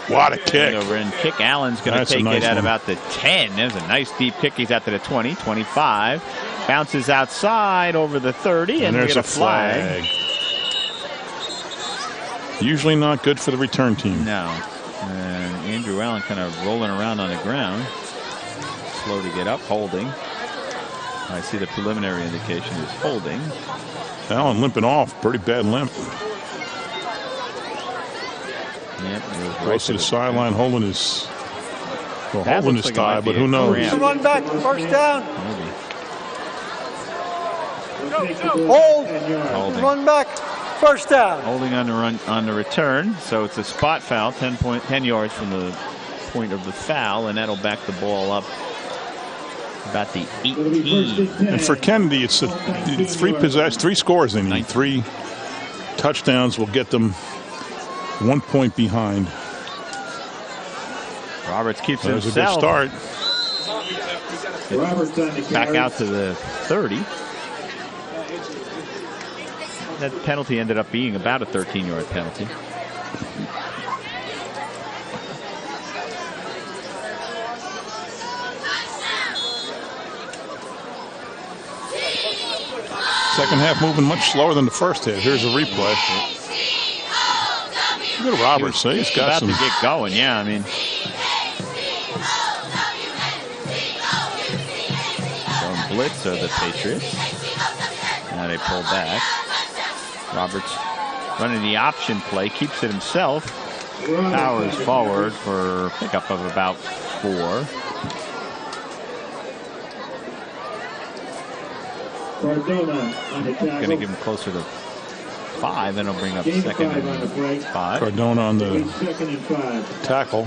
What a kick. Over and kick. Allen's going to take it at about the 10. There's a nice deep kick. He's out to the 20, 25. Bounces outside over the 30. And there's a flag. Usually not good for the return team. No. And Andrew Allen kind of rolling around on the ground. Slow to get up. Holding. I see the preliminary indication is holding. Allen limping off. Pretty bad limp. Yep, goes to the sideline holding his tie, but who knows? Run back, first down. Maybe. Hold. Holding. Run back, first down. Holding on the run on the return, so it's a spot foul, 10 yards from the point of the foul, and that'll back the ball up about the 18. And for Kennedy, it's three scores they need. 3 touchdowns will get them 1 point behind. Roberts keeps that himself. That was a good start. Back out to the 30. That penalty ended up being about a 13-yard penalty. Second half moving much slower than the first half. Here's a replay. Look at Roberts. He's got about some. To get going. Yeah, I mean. Going blitz are the Patriots. Now they pull back. Roberts running the option play, keeps it himself. Powers forward for pickup of about 4. Going to give him closer to 5, and it'll bring up second and 5. Cardona on the tackle.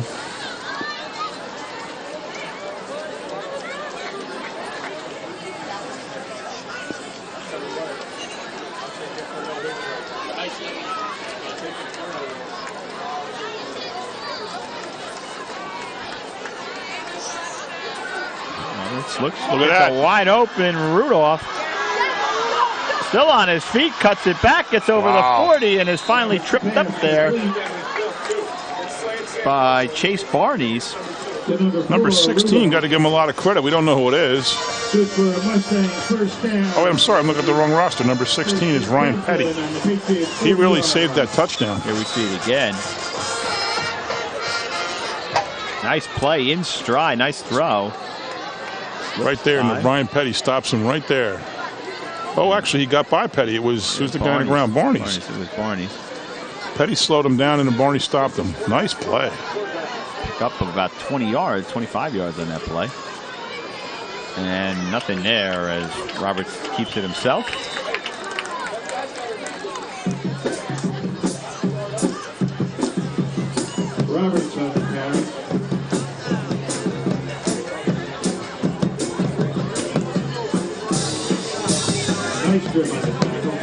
Looks at a wide open Rudolph. Still on his feet, cuts it back, gets over the 40, and is finally tripped up there by Chase Barnes. Number 16, got to give him a lot of credit. We don't know who it is. Oh, I'm sorry, I'm looking at the wrong roster. Number 16 is Ryan Petty. He really saved that touchdown. Here we see it again. Nice play in stride, nice throw. Right there, and Ryan Petty stops him right there. Oh, actually, he got by Petty. Who's the guy on the ground? Barnes. It was Barnes. Petty slowed him down, and then Barney stopped him. Nice play. Pick up of about 20 yards, 25 yards on that play. And nothing there as Roberts keeps it himself. Roberts on the carry. Nice grip on the tackle.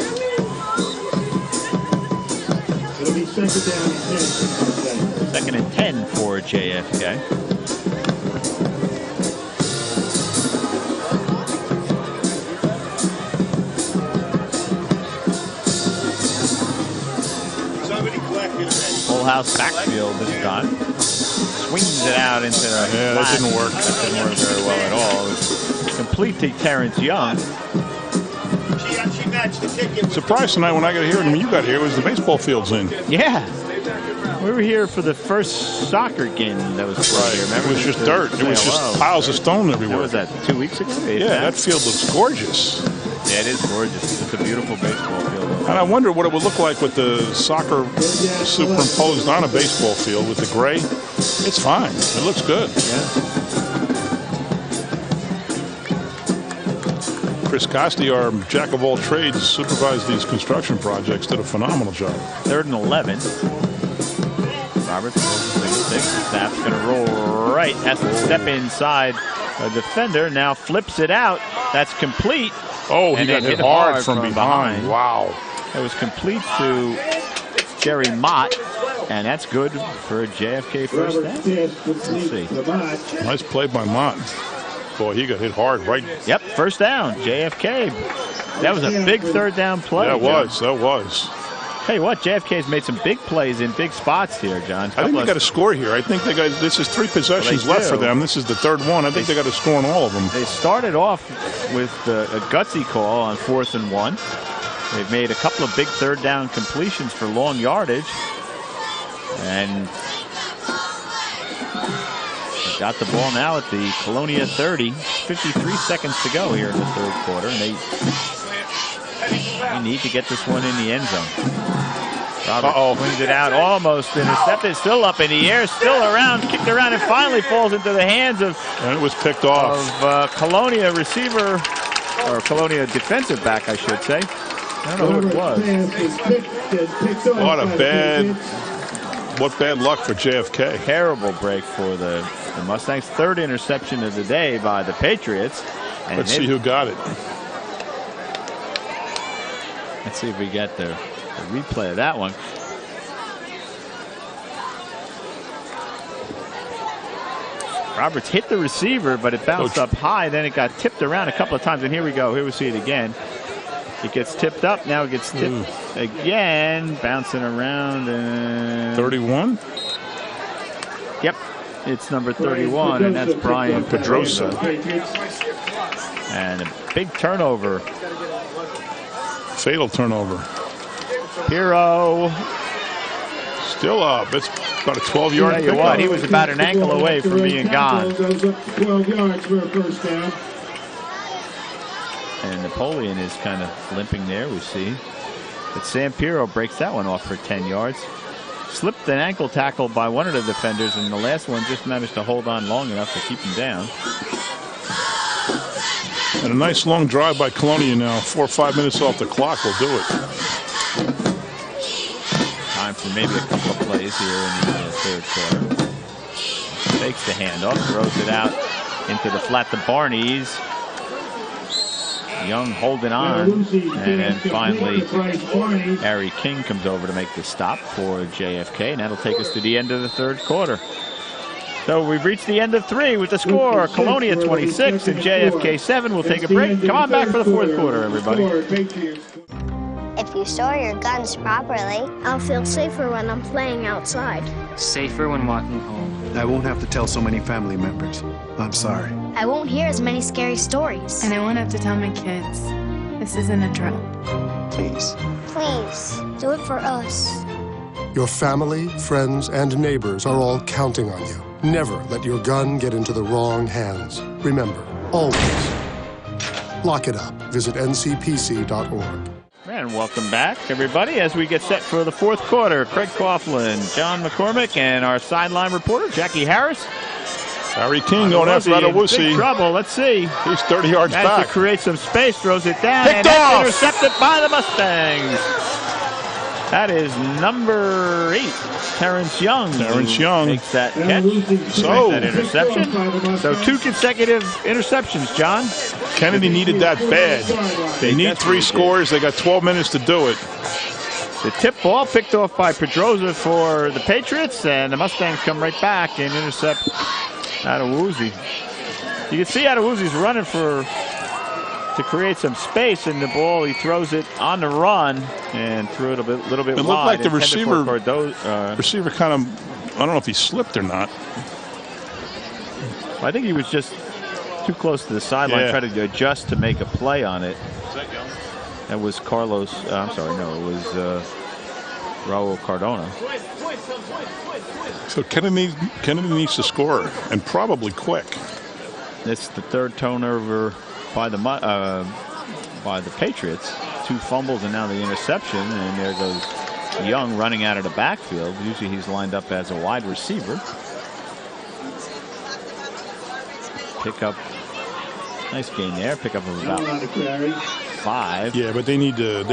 It'll be second down and 10. Second and 10 for JFK. Full house backfield this time. Swings it out into the that didn't work. That didn't work very well at all. It was complete to Terrence Young. Surprised tonight when I got here, and when you got here, was the baseball fields in. Yeah. We were here for the first soccer game that was played here. Remember? It was just dirt. It was just piles of stone everywhere. What was that, 2 weeks ago? Yeah, that field looks gorgeous. Yeah, it is gorgeous. It's a beautiful baseball field. And I wonder what it would look like with the soccer superimposed on a baseball field with the gray. It's fine. It looks good. Yeah. Chris Costi, our jack of all trades, supervised these construction projects, did a phenomenal job. 3rd and 11. Roberts goes to 6. Snap's going to roll right. Has to step inside a defender. Now flips it out. That's complete. Oh, he got hit hard from behind. Wow. It was complete to Jerry Mott, and that's good for a JFK first down. Let's see. Nice play by Mott. Boy, he got hit hard right. Yep, first down, JFK. That was a big 3rd down play. That was. Tell you what, JFK's made some big plays in big spots here, John. I think they got to score here. I think they got. This is 3 possessions left for them. This is the third one. I think they got to score on all of them. They started off with a gutsy call on 4th and 1. They've made a couple of big third down completions for long yardage, and they've got the ball now at the Colonia 30. 53 seconds to go here in the third quarter, and they need to get this one in the end zone. Robert swings it out, almost intercepted, still up in the air, still around, kicked around, and finally falls into the hands of. And it was picked off. Of Colonia receiver, or Colonia defensive back, I should say. I don't know who it was. What bad luck for JFK. Terrible break for the Mustangs. Third interception of the day by the Patriots. And let's see who got it. Let's see if we get the replay of that one. Roberts hit the receiver, but it bounced up high. Then it got tipped around a couple of times. And here we go. Here we see it again. It gets tipped up. Now it gets tipped again. Bouncing around. And 31? Yep. It's number 31, and that's Brian Pedrosa. And a big turnover. Fatal turnover. Hero. Still up. It's about a 12-yard pickup. What? He was about an ankle away from being gone. 12 yards for a first down. And Napoleon is kind of limping there, we see. But Sam Pirro breaks that one off for 10 yards. Slipped an ankle tackle by one of the defenders, and the last one just managed to hold on long enough to keep him down. And a nice long drive by Colonia now. 4 or 5 minutes off the clock will do it. Time for maybe a couple of plays here in the third quarter. Takes the handoff, throws it out into the flat to Barnes. Young holding on, and then finally Harry King comes over to make the stop for JFK, and that'll take us to the end of the third quarter. So we've reached the end of 3 with the score. Colonia 26 and JFK 7. We'll take a break. Come on back for the fourth quarter, everybody. If you store your guns properly, I'll feel safer when I'm playing outside. Safer when walking home. I won't have to tell so many family members. I'm sorry. I won't hear as many scary stories. And I won't have to tell my kids. This isn't a drill. Please. Please, do it for us. Your family, friends, and neighbors are all counting on you. Never let your gun get into the wrong hands. Remember, always, lock it up. Visit ncpc.org. And welcome back, everybody, as we get set for the fourth quarter. Craig Coughlin, John McCormick, and our sideline reporter, Jackie Harris. Harry King going after Adewusi. Big trouble. Let's see. He's 30 yards back. To create some space, throws it down, Picked and off. Intercepted by the Mustangs. That is number 8, Terrence Young. Terrence Young makes that catch. So that interception. So 2 consecutive interceptions, John. Kennedy needed that bad. They need 3 scores. They got 12 minutes to do it. The tip ball picked off by Pedrosa for the Patriots, and the Mustangs come right back and intercept Adewusi. You can see Adewusi's running to create some space, and the ball, he throws it on the run and threw it a little bit wide. It looked like the receiver kind of, I don't know if he slipped or not. I think he was just too close to the sideline, trying to adjust to make a play on it. That was Carlos, I'm sorry, no, it was Raul Cardona. So Kennedy needs to score, and probably quick. It's the third turnover by the Patriots. 2 fumbles and now the interception, and there goes Young running out of the backfield. Usually he's lined up as a wide receiver. Pick up, nice gain there. Pick up of about 5. Yeah, but they need to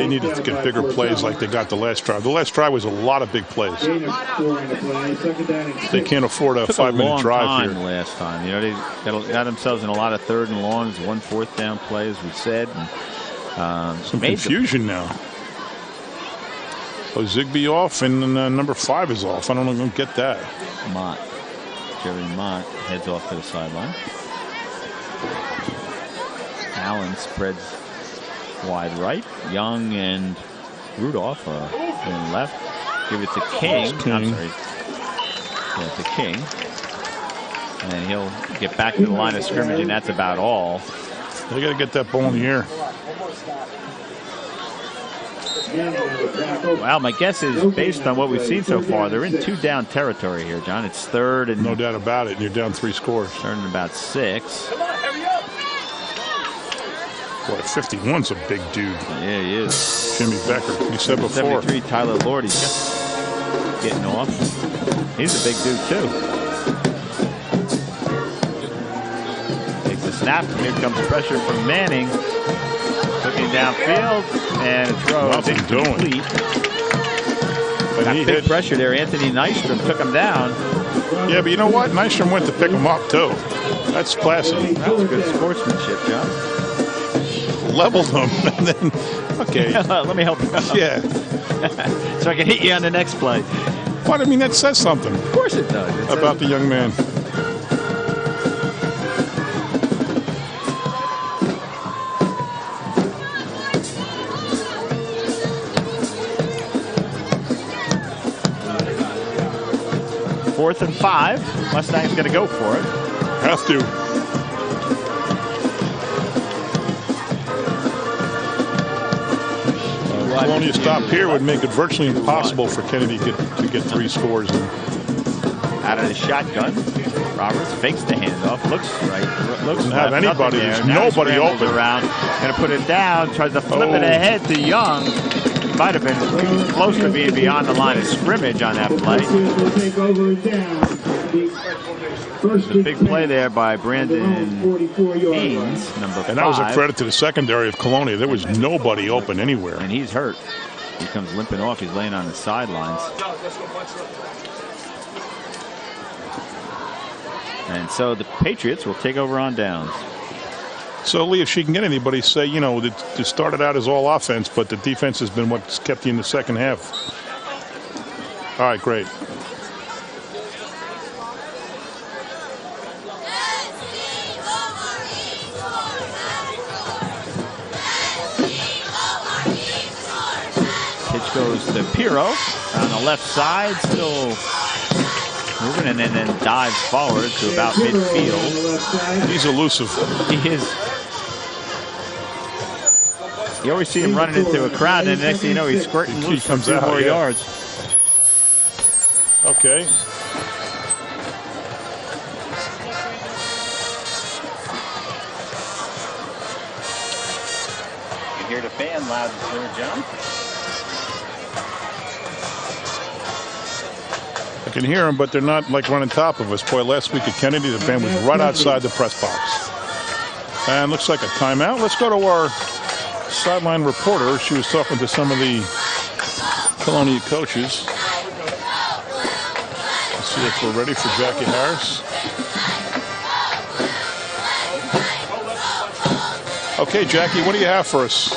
get bigger plays like they got the last drive. The last drive was a lot of big plays. They can't afford a 5-minute drive here. Last time, you know, they got themselves in a lot of third and longs, 1 fourth down play, as we said. And, some confusion now. Oh, Zigbee off, and number 5 is off. I don't get that. Jerry Mott heads off to the sideline. Allen spreads wide right. Young and Rudolph, And left. Give it to King. I'm sorry. Yeah, to King. And he'll get back to the line of scrimmage, and that's about all. They got to get that ball in the air. Well, my guess is, based on what we've seen so far, they're in 2 down territory here, John. It's 3rd and... No doubt about it. You're down 3 scores. 3rd and about 6. Boy, 51's a big dude. Yeah, he is. Jimmy Becker. You said before. 73, Tyler Lord. He's just getting off. He's a big dude, too. Takes the snap. Here comes pressure from Manning. Looking downfield. And a throw. Nothing doing. But got big pressure there. Anthony Nystrom took him down. Yeah, but you know what? Nystrom went to pick him up, too. That's classy. That's good sportsmanship, John. Leveled him, and then, okay. Let me help you out. Yeah. So I can hit you on the next play. Well, I mean, that says something. Of course it does. About the young man. Fourth and 5. Mustang's going to go for it. Have to. Colonia stop here would make it virtually impossible for Kennedy to get 3 scores. Out of the shotgun, Roberts fakes the handoff. Looks right. Looks doesn't have anybody. There's nobody open. Around. Going to put it down. Tries to flip it ahead to Young. Might have been close to being beyond the line of scrimmage on that play. There's a big play there by Brandon Haynes, number 5. And that was a credit to the secondary of Colonia. There was nobody open anywhere. And he's hurt. He comes limping off. He's laying on the sidelines. And so the Patriots will take over on downs. So, Lee, if she can get anybody, say, you know, it started out as all offense, but the defense has been what's kept you in the second half. All right, great. Pitch goes to Pirro on the left side, still moving, and then dives forward to about midfield. He's elusive. He is. You always see him running into a crowd, and the next thing you know, he's squirting loose. He comes for 2 out, more yeah. yards. Okay. You hear the band loud and clear, John. I can hear them, but they're not like running top of us. Boy, last week at Kennedy, the band was right outside the press box. And looks like a timeout. Let's go to our sideline reporter. She was talking to some of the Colonia coaches. Let's see if we're ready for Jackie Harris. Okay, Jackie, what do you have for us?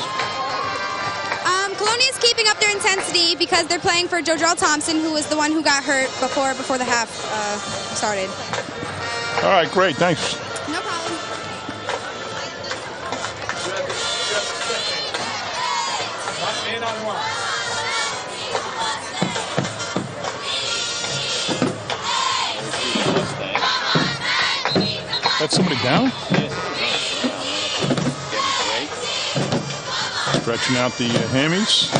Colonia's keeping up their intensity because they're playing for JoJo Thompson, who was the one who got hurt before the half started. All right, great, thanks. No problem. That's somebody down? Stretching out the hammies.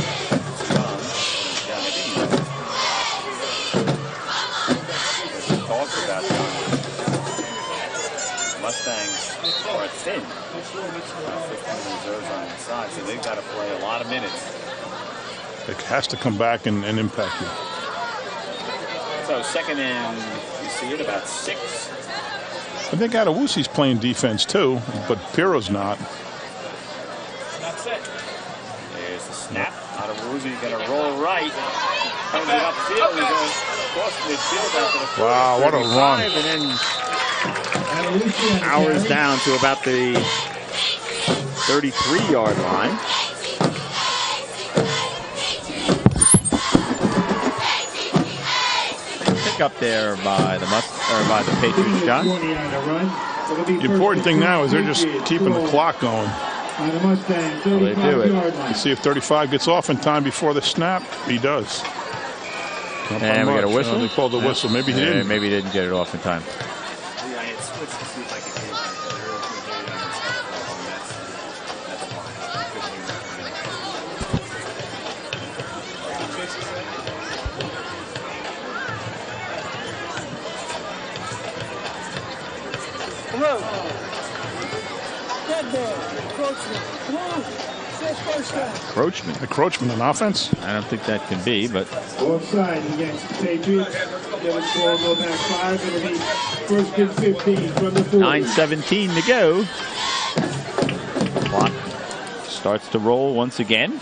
Mustangs are thin. 15 reserves on the side, so they've got to play a lot of minutes. It has to come back and impact you. So second and, you see it, about 6. I think Adewusi's playing defense too, but Pirro's not. That's it. There's the snap. Adewusi's going to roll right. Turns it upfield. He goes across midfield after the first. Wow, what a run. And then hours down to about the 33-yard line. Pick up there by the Patriots, John. The important thing now is they're just keeping the clock going. On the Mustangs, Well, they do 35-yard it. line. Let's see if 35 gets off in time before the snap. He does. Not by And we got a much. whistle. They called the whistle. Maybe he didn't. Maybe he didn't get it off in time. Hello. Dead man. Encroachment. Hello. Says first down. Encroachment on offense? I don't think that can be, but Offside against the Patriots. Devin Score will go back 5. It'll be first and 15 from the 40. 9:17 to go. Clock starts to roll once again.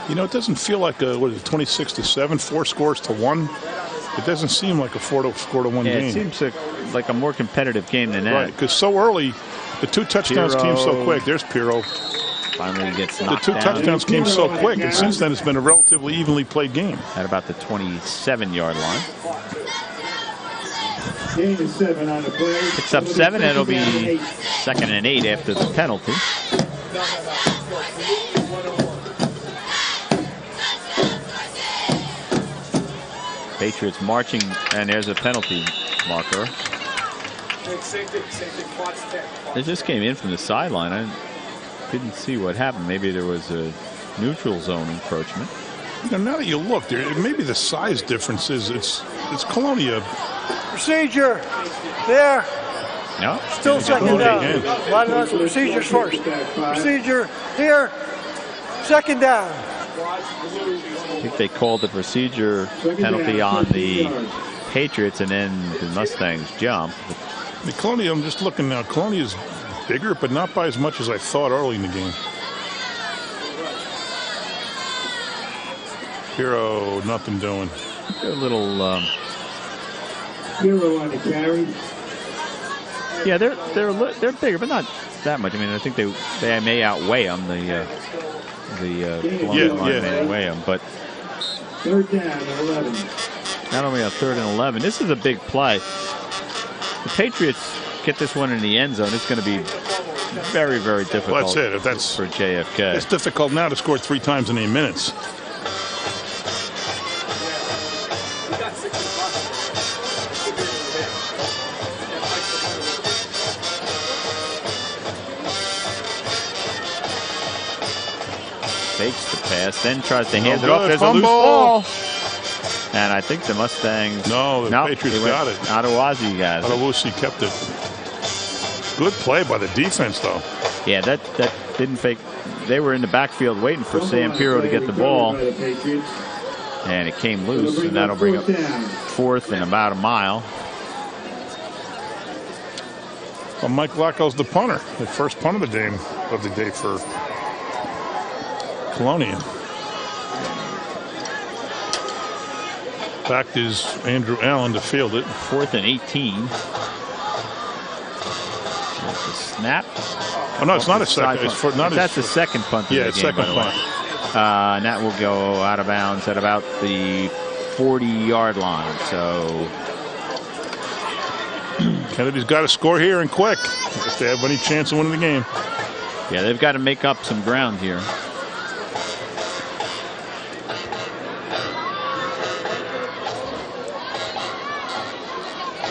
You know, it doesn't feel like a, what is it, 26-7, 4 scores to 1. It doesn't seem like a 4-1 Yeah, game. it seems like a more competitive game than that. Right, because so early, the 2 touchdowns came so quick. There's Pirro. Finally gets The knocked 2 down. touchdowns came so quick, and since then it's been a relatively evenly played game. At about the 27-yard line. Gain is 7 on the play. Picks up 7, and it'll be 2nd and 8 after the penalty. Patriots marching, and there's a penalty marker. They just came in from the sideline. I didn't see what happened. Maybe there was a neutral zone encroachment. You know, now that you look, there maybe the size difference is it's Colonia. Procedure. There. No. Still second down. Line up. Procedures first. Procedure here. Second down. I think they called the procedure penalty on the Patriots, and then the Mustangs jumped. The Colonia, I'm just looking now. Colonia's bigger, but not by as much as I thought early in the game. Hero, nothing doing. A little. Hero on the carry. Yeah, they're bigger, but not that much. I mean, I think they may outweigh them. The Colonia line may outweigh them, but. 3rd down and 11. Not only a 3rd and 11. This is a big play. The Patriots get this one in the end zone. It's going to be very, very difficult. Well, that's it. If that's for JFK. It's difficult now to score 3 times in 8 minutes. Fakes the pass, then tries to No hand it off. good. There's Fumble. a loose ball. And I think the Mustangs. No, the Patriots got it. Adewusi got it. Adewusi kept it. Good play by the defense, though. Yeah, that didn't fake. They were in the backfield waiting for Sam Pirro to get the ball. And it came loose, and that'll bring up 4th and about a mile. Well, Mike Lacko's the punter. The first punt of the day for Colonia. Back is Andrew Allen to field it. 4th and 18. There's a snap. Oh no, it's not a second. It's for not. That's the second punt. Yeah, it's second punt. And that will go out of bounds at about the 40-yard line. So Kennedy's got to score here and quick if they have any chance of winning the game. Yeah, they've got to make up some ground here.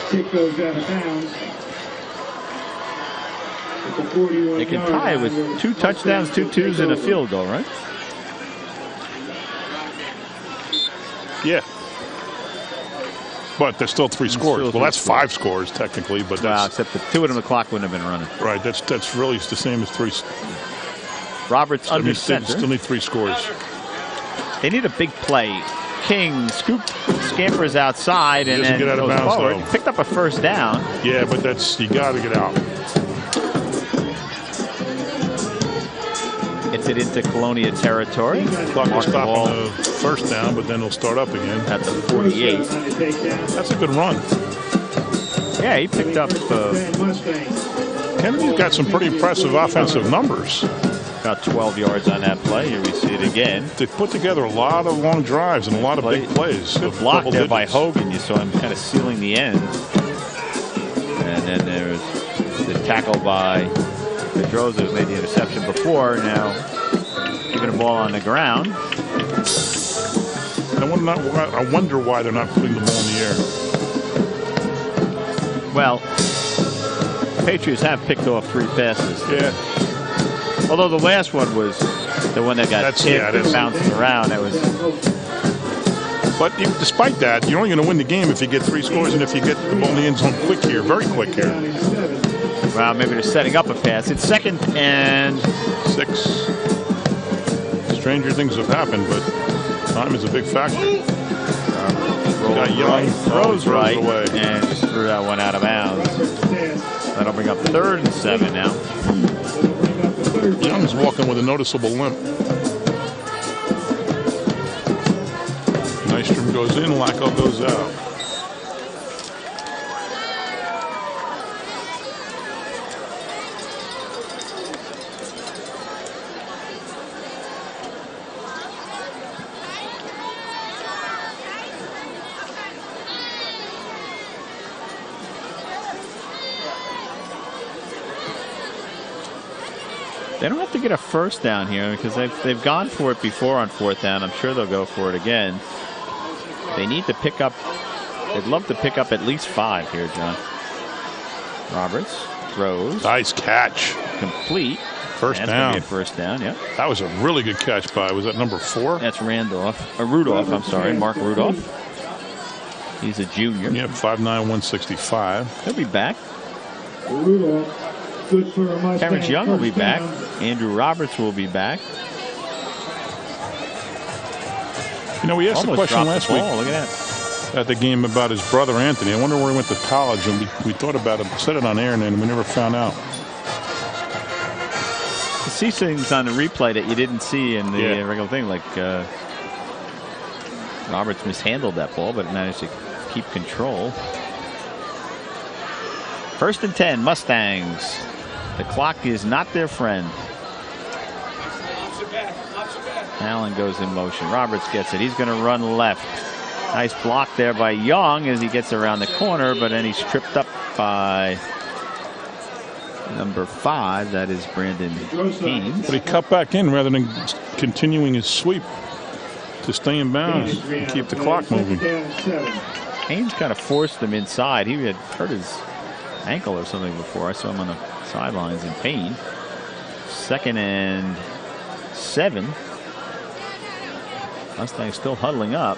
Kick goes out of bounds. They can tie with 2 touchdowns, 2 twos, and a field goal, right? Yeah. But there's still 3 scores. Well, that's 5 scores technically, but that's except the 2 of them, the clock wouldn't have been running. Right. That's really the same as 3. Roberts under center. Still need 3 scores. They need a big play. King scampers outside and then get out of goes bounds, forward. though. Picked up a 1st down. Yeah, but you got to get out. Gets it into Colonia territory. Clock will stop on the 1st down, but then it'll start up again. At the 48. That's a good run. Yeah, he picked up. Kennedy's got some pretty impressive offensive numbers. About 12 yards on that play. Here we see it again. They put together a lot of long drives and a lot of big plays. Good block there by Hogan. You saw him kind of sealing the end. And then there's the tackle by Pedroza made the interception before, now giving a ball on the ground. I wonder why they're not putting the ball in the air. Well, the Patriots have picked off 3 passes. Yeah. Although the last one was the one that got tipped and bouncing around. That was. But despite that, you're only going to win the game if you get 3 scores and if you get the ball in the end zone quick here, very quick here. Well, maybe they're setting up a pass. It's 2nd and 6. Stranger things have happened, but time is a big factor. Got Young, throws right, away. and just threw that one out of bounds. That'll bring up 3rd and 7 now. Young's walking with a noticeable limp. Nystrom goes in, Lacko goes out. They don't have to get a first down here because they've gone for it before on 4th down. I'm sure they'll go for it again. They need to pick up. They'd love to pick up at least 5 here, John. Roberts throws. Nice catch. Complete. First That's down. Gonna be a first down, yeah. That was a really good catch by, was that number 4? That's Rudolph, I'm sorry, Mark Rudolph. He's a junior. Yeah, 5'9", 165. He'll be back. Rudolph. Good for a Mustang. Terrence Young will be First back. down. Andrew Roberts will be back. You know, we asked a question last week Look at that. at the game about his brother Anthony. I wonder where he went to college, and we thought about it, said it on air, and then we never found out. You see things on the replay that you didn't see in the regular thing, like Roberts mishandled that ball, but managed to keep control. 1st and 10, Mustangs. The clock is not their friend. Allen goes in motion. Roberts gets it. He's going to run left. Nice block there by Young as he gets around the corner, but then he's tripped up by number 5. That is Brandon Haynes. But he cut back in rather than continuing his sweep to stay in bounds and keep the clock moving. Haynes kind of forced him inside. He had hurt his ankle or something before. I saw him on the sidelines in pain. 2nd and 7. Mustangs still huddling up.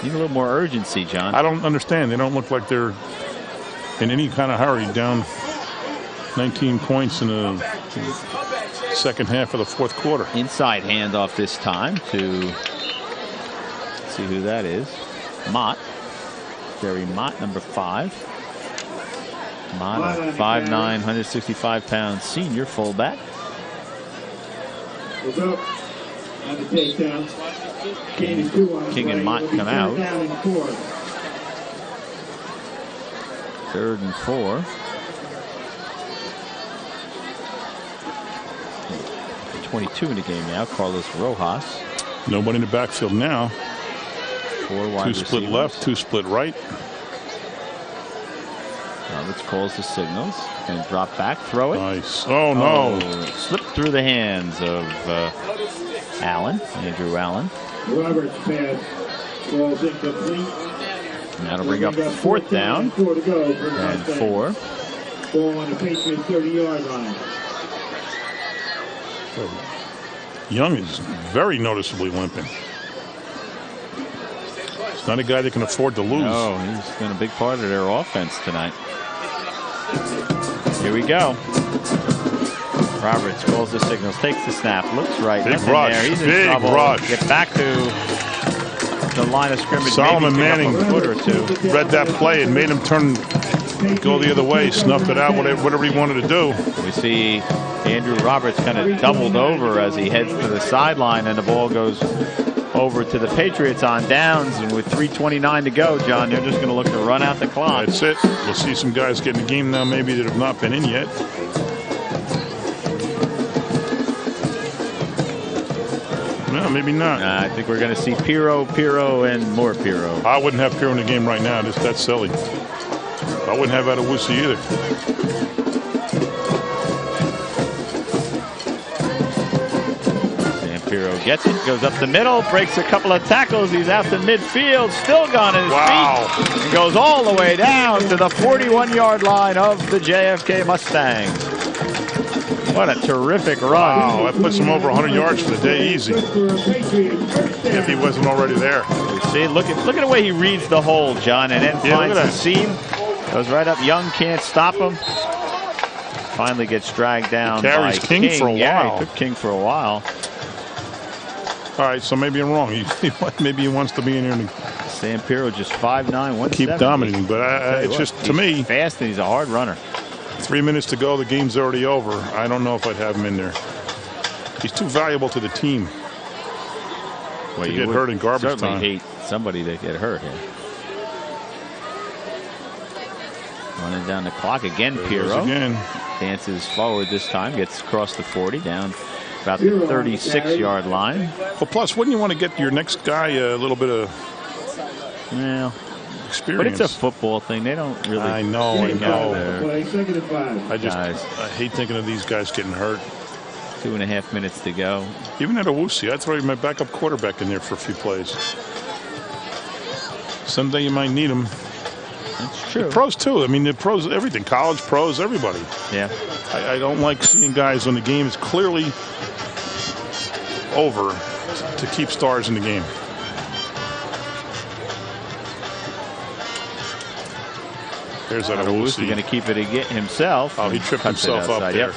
Need a little more urgency, John. I don't understand. They don't look like they're in any kind of hurry. Down 19 points in the 2nd half of the 4th quarter. Inside handoff this time to see who that is. Mott. Jerry Mott, number 5. Mott, a 5'9", 165-pound senior fullback. King and Mott come out. 3rd and 4. .22 in the game now. Carlos Rojas. Nobody in the backfield now. 4 wide 2 split receivers. left, 2 split right. Roberts calls the signals and drop back, throw it. Nice. Oh no! Slipped through the hands of Allen, Andrew Allen. Roberts pass. Ball's incomplete. And that'll bring up 4th down. 4 to go for And Mustangs. 4. Ball on the Patriots 30-yard line. Young is very noticeably limping. It's not a guy that can afford to lose. No, he's been a big part of their offense tonight. Here we go. Roberts calls the signals, takes the snap, looks right. Big nothing rush, there. He's in big trouble. rush. Get back to the line of scrimmage. Solomon maybe pick up Manning a foot or 2. read that play and made him go the other way, snuffed it out, whatever he wanted to do. We see Andrew Roberts kind of doubled over as he heads to the sideline, and the ball goes over to the Patriots on downs. And with 3:29 to go, John, they're just going to look to run out the clock. That's it. We'll see some guys get in the game now maybe that have not been in yet. No, maybe not. I think we're going to see Pirro, and more Pirro. I wouldn't have Pirro in the game right now. That's silly. I wouldn't have Adewusi either. Sampiro gets it, goes up the middle, breaks a couple of tackles. He's out to midfield, still gone on his feet, and goes all the way down to the 41-yard line of the JFK Mustangs. What a terrific run. Wow, that puts him over 100 yards for the day easy. If he wasn't already there. You see, look at the way he reads the hole, John, and then finds the seam. Goes right up. Young can't stop him. Finally gets dragged down by King for a while. Yeah, he took King for a while. All right, so maybe I'm wrong. Maybe he wants to be in here and Sampiro just 5'9", 170. keep dominating, but it's just, to me, fast and he's a hard runner. 3 minutes to go, the game's already over. I don't know if I'd have him in there. He's too valuable to the team to get hurt in garbage time. Hate somebody that get hurt here. Running down the clock again, Pirro. Dances forward this time, gets across the 40, down about the 36-yard line. Well, plus, wouldn't you want to get your next guy a little bit of experience? But it's a football thing. They don't really. I know. I Guys. I hate thinking of these guys getting hurt. 2.5 minutes to go. Even at Owusi, I'd throw my backup quarterback in there for a few plays. Someday you might need him. That's true. The pros too. I mean, the pros, everything. College pros, everybody. Yeah. I don't like seeing guys when the game is clearly over to keep stars in the game. There's that Owusi. He's going to keep it himself. Oh, he tripped himself up there. Yep.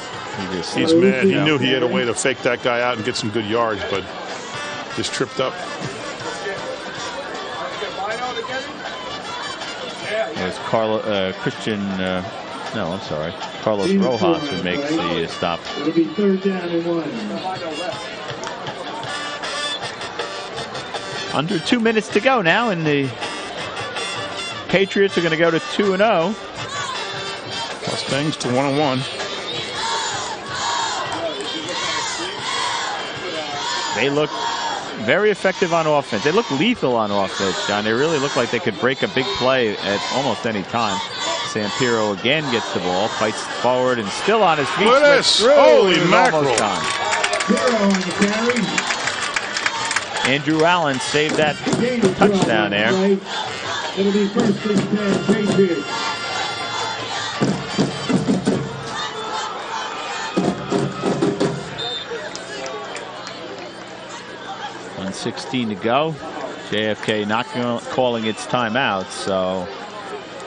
He's mad. He knew he had a way to fake that guy out and get some good yards, but just tripped up. It was Carlos Rojas who makes the stop. It'll be 3rd down and 1. Under 2 minutes to go now, and the Patriots are going to go to 2-0. Mustangs to 1-1. They look very effective on offense. They look lethal on offense, John. They really look like they could break a big play at almost any time. Sampiro again gets the ball, fights forward, and still on his feet. Look at this! Holy mackerel! Andrew Allen saved that touchdown there. It'll be 1st and 10 Patriots. .16 to go. JFK not calling its timeout, so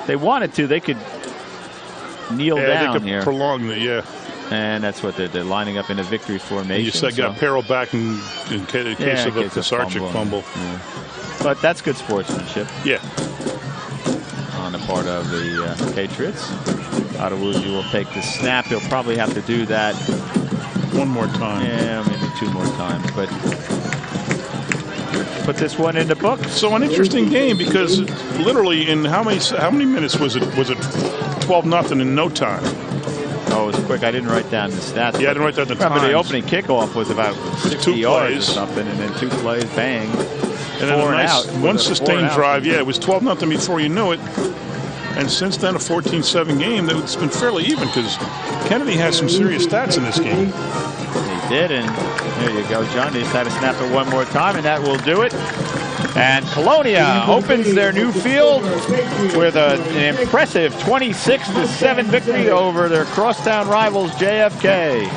they wanted to. They could kneel down they could here. Prolong it, And that's what they're doing, lining up in a victory formation. And you said got Pirro back in case of a Sarchik fumble. Yeah. But that's good sportsmanship. Yeah. On the part of the Patriots. Adewuji will take the snap. He'll probably have to do that one more time. Yeah, maybe 2 more times. But put this one in the book. So an interesting game because literally in how many minutes was it? Was it 12-0 in no time? Oh, it was quick. I didn't write down the stats. Yeah, I didn't write down the times. Remember, the opening kickoff was about 60 yards or something, and then 2 plays, bang. And then a nice one sustained drive. Yeah, it was 12-0 before you knew it. And since then, a 14-7 game. It's been fairly even because Kennedy has some serious stats in this game. He did, and there you go, John. They just had to snap it one more time, and that will do it. And Colonia opens their new field with an impressive 26-7 victory over their crosstown rivals, JFK.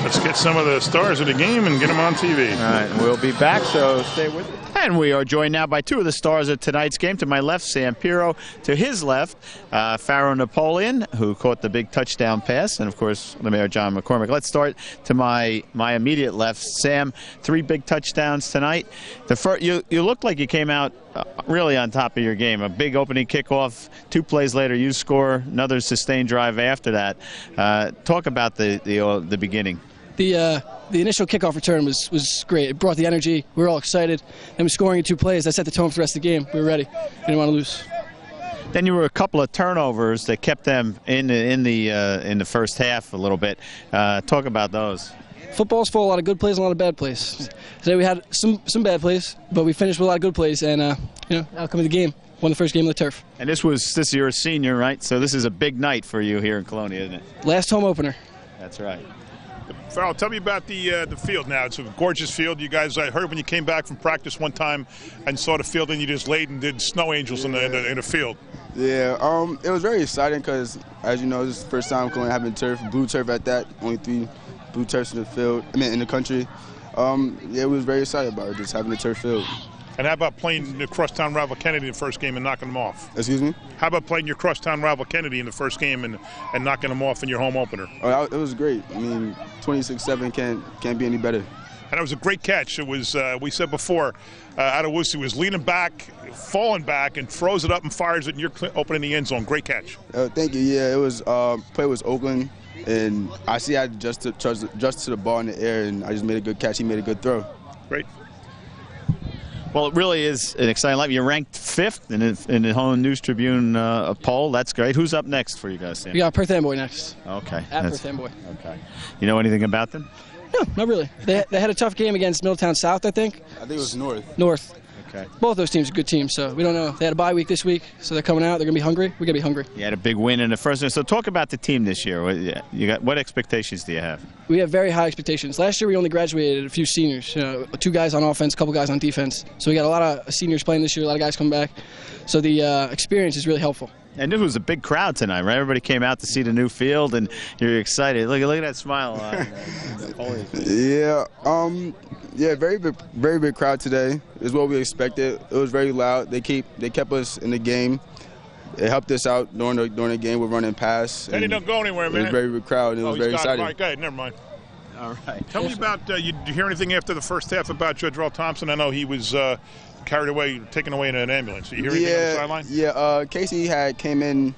Let's get some of the stars of the game and get them on TV. All right, we'll be back, so stay with us. And we are joined now by 2 of the stars of tonight's game. To my left, Sampiro. To his left, Pharaoh Napoleon, who caught the big touchdown pass. And, of course, Lemaire John McCormick. Let's start to my immediate left. Sam, 3 big touchdowns tonight. The first, you looked like you came out really on top of your game. A big opening kickoff. 2 plays later, you score. Another sustained drive after that. Talk about the beginning. The initial kickoff return was great. It brought the energy. We were all excited. And we scoring in 2 plays. That set the tone for the rest of the game. We were ready. We didn't want to lose. Then you were a couple of turnovers that kept them in the first half a little bit. Talk about those. Football's full of a lot of good plays and a lot of bad plays. Today we had some bad plays, but we finished with a lot of good plays. And outcome of the game. Won the first game of the turf. And this you're a senior, right? So this is a big night for you here in Colonia, isn't it? Last home opener. That's right. Farrell, tell me about the field now. It's a gorgeous field. You guys, I heard when you came back from practice one time and saw the field, and you just laid and did snow angels in the field. Yeah, it was very exciting because, as you know, this is the first time going having turf, blue turf at that. Only 3 blue turfs in the field. I mean, in the country. Yeah, we was very excited about it, just having the turf field. And how about playing the crosstown rival Kennedy in the first game and knocking them off? Excuse me? How about playing your crosstown rival Kennedy in the first game and knocking them off in your home opener? Oh, it was great. I mean, 26-7 can't be any better. And it was a great catch. It was, we said before, Adewusi was leaning back, falling back, and throws it up and fires it, and you're opening the end zone. Great catch. Thank you. Yeah, it was play was Oakland, and I adjusted to the ball in the air, and I just made a good catch. He made a good throw. Great. Well, it really is an exciting life. You're ranked 5th in the Home News Tribune poll. That's great. Who's up next for you guys, Sam? We got Perth Amboy next. Okay. At Perth Amboy. Okay. You know anything about them? No, not really. They had a tough game against Middletown South, I think. I think it was North. North. Okay. Both those teams are good teams, so we don't know. They had a bye week this week, so they're coming out. They're going to be hungry. We're going to be hungry. You had a big win in the first one. So talk about the team this year. What expectations do you have? We have very high expectations. Last year we only graduated a few seniors, 2 guys on offense, a couple guys on defense. So we got a lot of seniors playing this year, a lot of guys coming back. So the experience is really helpful. And it was a big crowd tonight, right? Everybody came out to see the new field, and you're excited. Look at that smile on Yeah, yeah, very big crowd today. Is what we expected. It was very loud. They kept us in the game. It helped us out during the game. We're running past. Teddy, don't go anywhere, man. It was a very big crowd. It was very exciting. All right, go ahead. Never mind. All right. Tell me about, you hear anything after the first half about Jodrell Thompson? I know he was carried away, taken away in an ambulance. Did you hear anything on the sideline? Yeah, Casey came in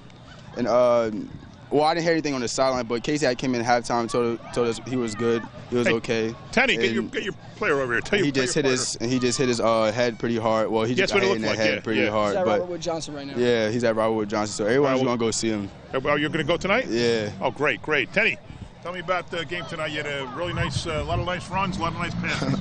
and, well, I didn't hear anything on the sideline, but Casey came in at halftime, told us he was good, he was okay. Tenny, get your player over here. He just hit his head pretty hard. Well, he just got hit in the head pretty hard. He's at but Robert Wood Johnson right now. Yeah, he's at Robert Wood Johnson, so everyone's going to go see him. Oh, you're going to go tonight? Yeah. Oh, great. Tenny, tell me about the game tonight. You had a really nice, a lot of nice runs, a lot of nice passes.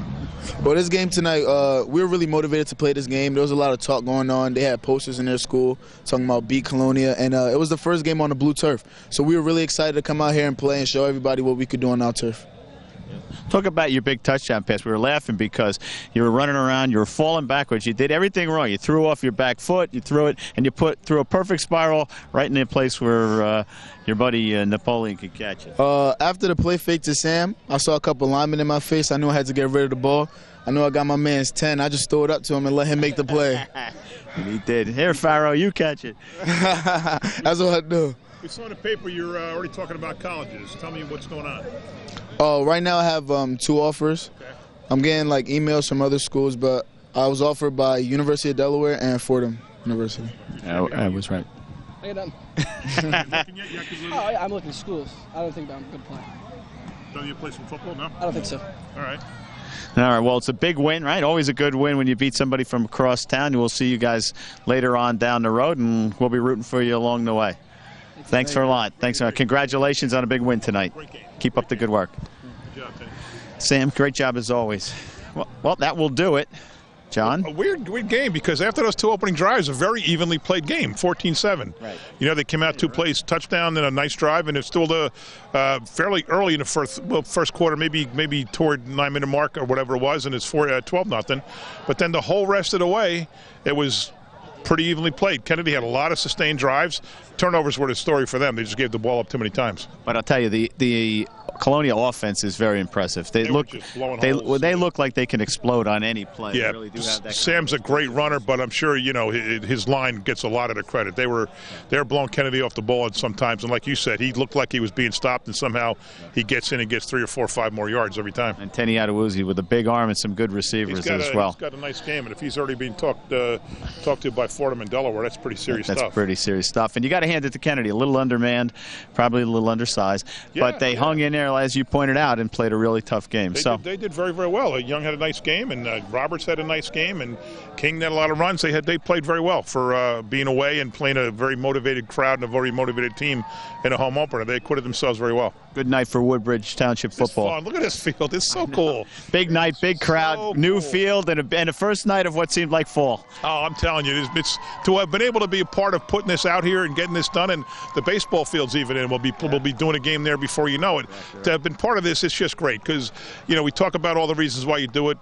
Well, this game tonight, we were really motivated to play this game. There was a lot of talk going on. They had posters in their school talking about beat Colonia, and it was the first game on the blue turf. So we were really excited to come out here and play and show everybody what we could do on our turf. Talk about your big touchdown pass. We were laughing because you were running around, you were falling backwards. You did everything wrong. You threw off your back foot, you threw it, and you put through a perfect spiral right in the place where your buddy Napoleon could catch it. After the play fake to Sam, I saw a couple linemen in my face. I knew I had to get rid of the ball. I knew I got my man's 10. I just threw it up to him and let him make the play. And he did. Here, Farrow, you catch it. That's what I do. We saw in the paper you're already talking about colleges. Tell me what's going on. Oh, right now I have 2 offers. Okay. I'm getting like emails from other schools, but I was offered by University of Delaware and Fordham University. I was right. I got done. I'm looking at schools. I don't think I'm going to play. Don't you play some football? No? I don't think so. All right. All right, well, it's a big win, right? Always a good win when you beat somebody from across town. We'll see you guys later on down the road, and we'll be rooting for you along the way. Thanks for a lot. Thanks. Congratulations on a big win tonight. Keep up the good work. Good job, Teddy. Sam, great job as always. Well, that will do it. John? A weird game because after those 2 opening drives, a very evenly played game, 14-7. Right. You know, they came out 2 plays, touchdown, then a nice drive, and it's still fairly early in the first quarter, maybe toward 9-minute mark or whatever it was, and it's 12-0. But then the whole rest of the way, it was pretty evenly played. Kennedy had a lot of sustained drives. Turnovers were the story for them. They just gave the ball up too many times. But I'll tell you, the Colonia offense is very impressive. They look like they can explode on any play. Yeah, they really do have that Sam's a great runner, but I'm sure his line gets a lot of the credit. They were blowing Kennedy off the ball sometimes, and like you said, he looked like he was being stopped, and somehow he gets in and gets 3 or 4 or 5 more yards every time. And Tenny Adewusi with a big arm and some good receivers as well. He's got a nice game, and if he's already being talked to by Fordham and Delaware, that's pretty serious stuff. That's pretty serious stuff, and you got to hand it to Kennedy. A little undermanned, probably a little undersized, but they hung in there, as you pointed out, and played a really tough game. They did very, very well. Young had a nice game, and Roberts had a nice game, and King had a lot of runs. They played very well for being away and playing a very motivated crowd and a very motivated team in a home opener. They acquitted themselves very well. Good night for Woodbridge Township football. Fun. Look at this field. It's so cool. Big night, big crowd, new field, and a first night of what seemed like fall. Oh, I'm telling you, it's to have been able to be a part of putting this out here and getting this done, and the baseball field's even in. We'll be doing a game there before you know it. to have been part of this, it's just great because, you know, we talk about all the reasons why you do it,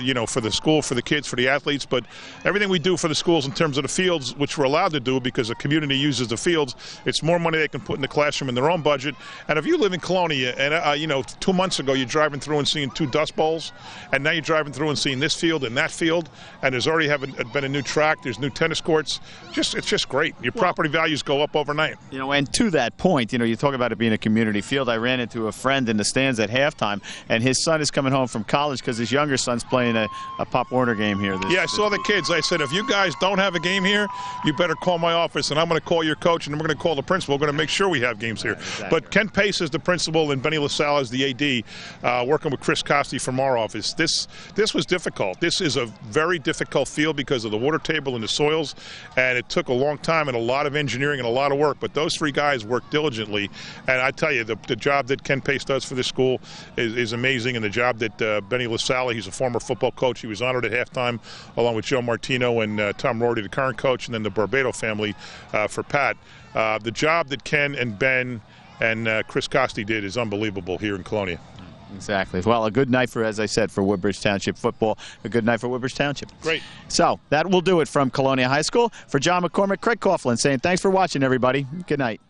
you know, for the school, for the kids, for the athletes, but everything we do for the schools in terms of the fields, which we're allowed to do because the community uses the fields, it's more money they can put in the classroom in their own budget. And if you live in Colonia and, you know, 2 months ago you're driving through and seeing 2 Dust Bowls, and now you're driving through and seeing this field and that field, and there's already been a new track, there's new tennis courts, it's just great. Your property values go up overnight. You know, and to that point, you know, you talk about it being a community field. I ran into a friend in the stands at halftime, and his son is coming home from college because his younger son's playing a Pop Warner game here. I saw the kids. I said, if you guys don't have a game here, you better call my office, and I'm going to call your coach, and we're going to call the principal. We're going to make sure we have games here. Exactly. But Ken Pace is the principal, and Benny LaSalle is the AD, working with Chris Costi from our office. This was difficult. This is a very difficult field because of the water table and the soils, and it took a long time and a lot of engineering and a lot of work, but those 3 guys worked diligently, and I tell you, the job that Ken Pace does for this school is amazing, and the job that Benny LaSalle, he's a former football coach, he was honored at halftime along with Joe Martino and Tom Rorty, the current coach, and then the Barbado family for Pat. The job that Ken and Ben and Chris Costi did is unbelievable here in Colonia. Exactly. Well, a good night for, as I said, for Woodbridge Township football. A good night for Woodbridge Township. Great. So that will do it from Colonia High School. For John McCormick, Craig Coughlin saying thanks for watching, everybody. Good night.